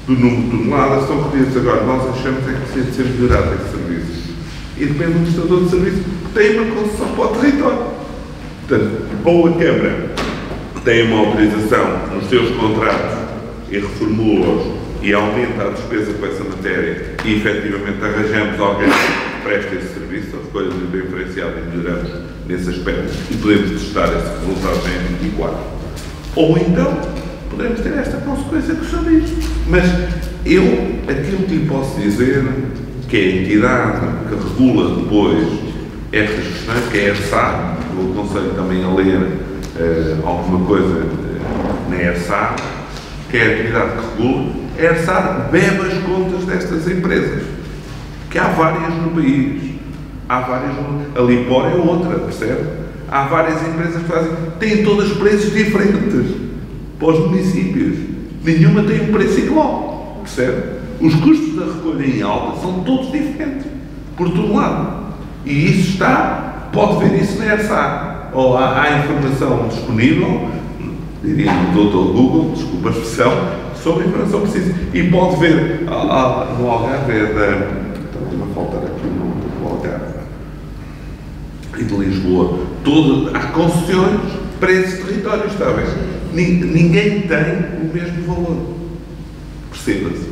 do número de toneladas que são recolhidas. Agora, nós achamos é que precisa de ser melhorado esse serviço. E depende do prestador de serviço que tem uma concessão para o território. Portanto, ou a Câmara tem uma autorização nos seus contratos e reformula-os e aumenta a despesa com essa matéria e efetivamente arranjamos alguém que preste esse serviço, a recolha do diferenciado e melhoramos nesse aspecto e podemos testar esse resultado em 24. Ou então, podemos ter esta consequência que o senhor diz. Mas aquilo que lhe posso dizer, que é a entidade que regula depois estas questões, que é a ERSA, eu aconselho também a ler alguma coisa na ERSA, que é a entidade que regula, a ERSA bebe as contas destas empresas, que há várias no país. Há várias a Lipor é outra, percebe? Há várias empresas que fazem, têm todas preços diferentes para os municípios. Nenhuma tem um preço igual, percebe? Os custos da recolha em alta são todos diferentes, por todo lado. E isso está, pode ver isso na ERSA. Ou há informação disponível, diria no doutor Google, desculpa a expressão, sobre a informação precisa. E pode ver no Algarve, está-me a faltar aqui no Algarve, e de Lisboa, há concessões para esses territórios, está bem? Ninguém tem o mesmo valor. Perceba-se.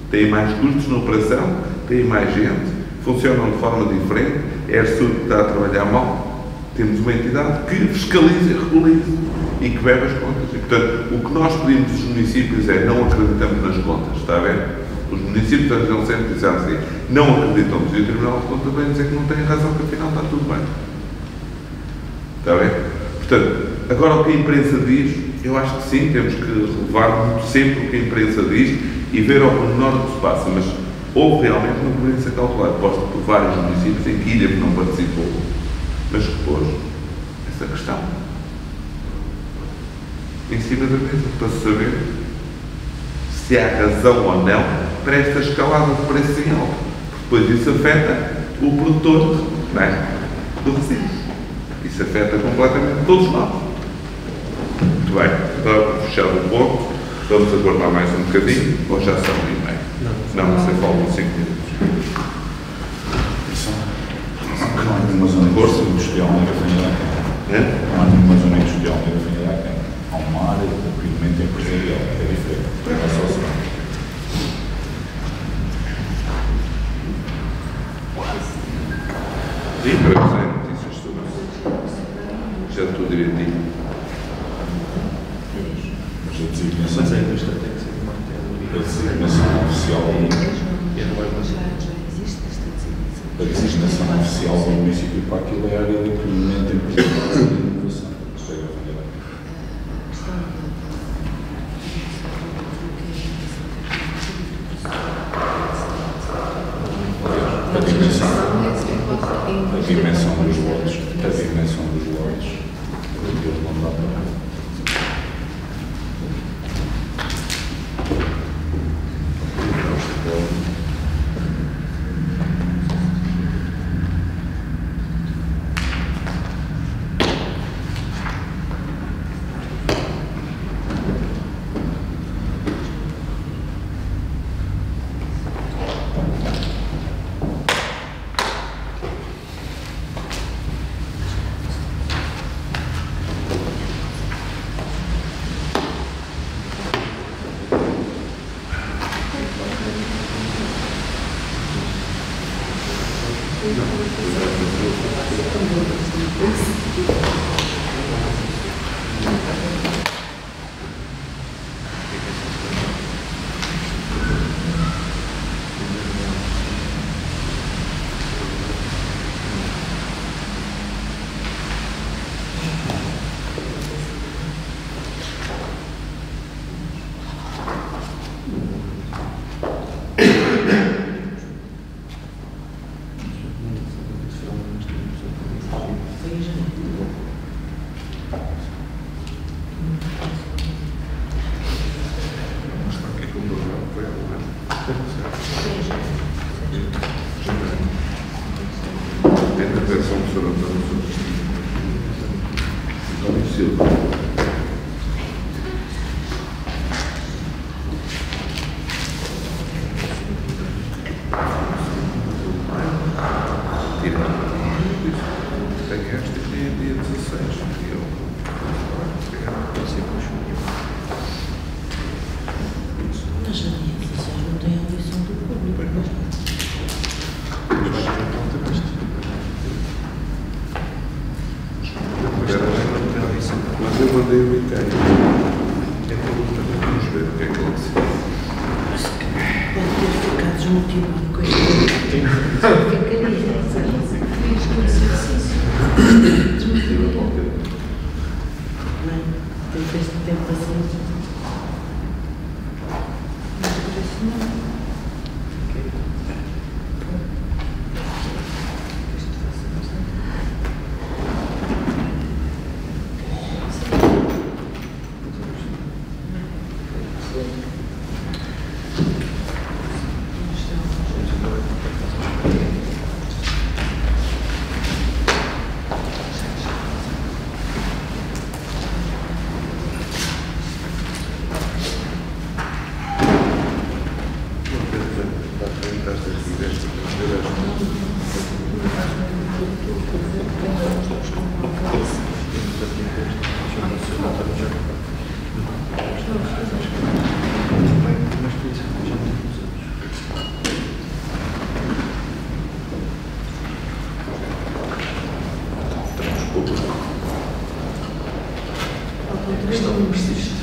Têm mais custos na operação, têm mais gente, funcionam de forma diferente. É absurdo que está a trabalhar mal. Temos uma entidade que fiscaliza e regulariza e que bebe as contas. E, portanto, o que nós pedimos dos municípios é não acreditamos nas contas, está a ver? Os municípios estão sempre dizendo assim, não acreditamos, e o Tribunal de Contas vem dizer que não tem razão, que afinal está tudo bem. Está bem? Portanto, agora o que a imprensa diz, eu acho que sim, temos que relevar muito sempre o que a imprensa diz e ver ao pormenor o que se passa, mas houve realmente uma prudência cautelar posta por vários municípios em que Ilha que não participou, mas que pôs essa questão em cima da mesa para saber se há razão ou não para esta escalada de preço em alto. Depois isso afeta o produtor, não é? Do resíduo. Isso afeta completamente todos nós. Muito bem, então fechado o ponto, vamos aguardar mais um bocadinho, ou já são 1h30? Não, você faltam 5 minutos. Não há nenhuma zona industrial na Rafanhada. Não há nenhuma zona industrial na Rafanhada. Há uma área de desenvolvimento empresarial, é diferente. É só assim. Sim, para você, notícias sobre já estou direitinho. Mas a designação oficial a designação oficial do município para aquilo é a área de desenvolvimento empresarial e de inovação. A dimensão dos lotes, não dá para. questão persiste.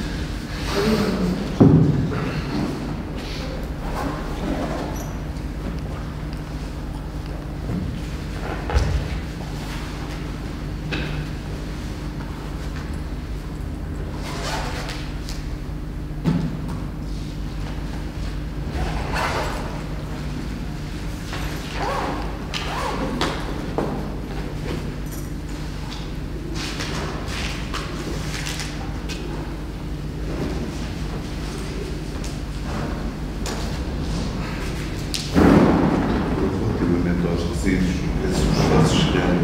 Relativamente aos resíduos, esses processos chegarem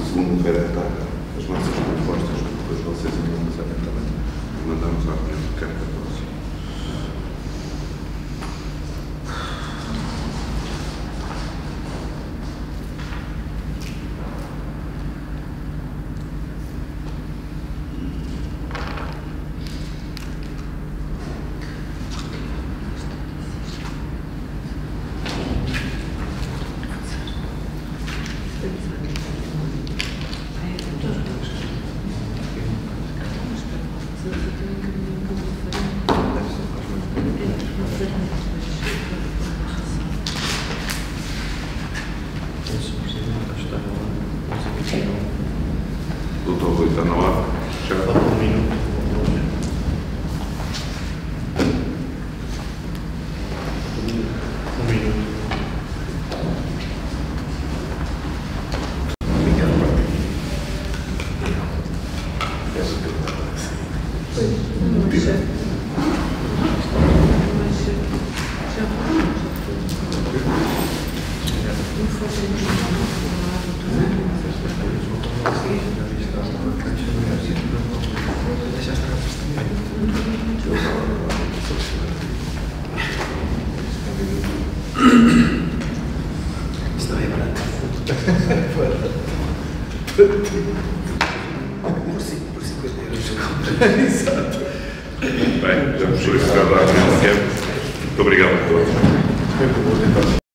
segundo redactar as nossas propostas, depois vocês analisarem também. Mandamos à reunião de carta próxima. Doutor Rui, está na hora? Já. Falta um minuto. Um minuto. Isto não é barato. Por 50 euros. Exato. Bem, já me chegou a reunião de carta. Muito obrigado a todos.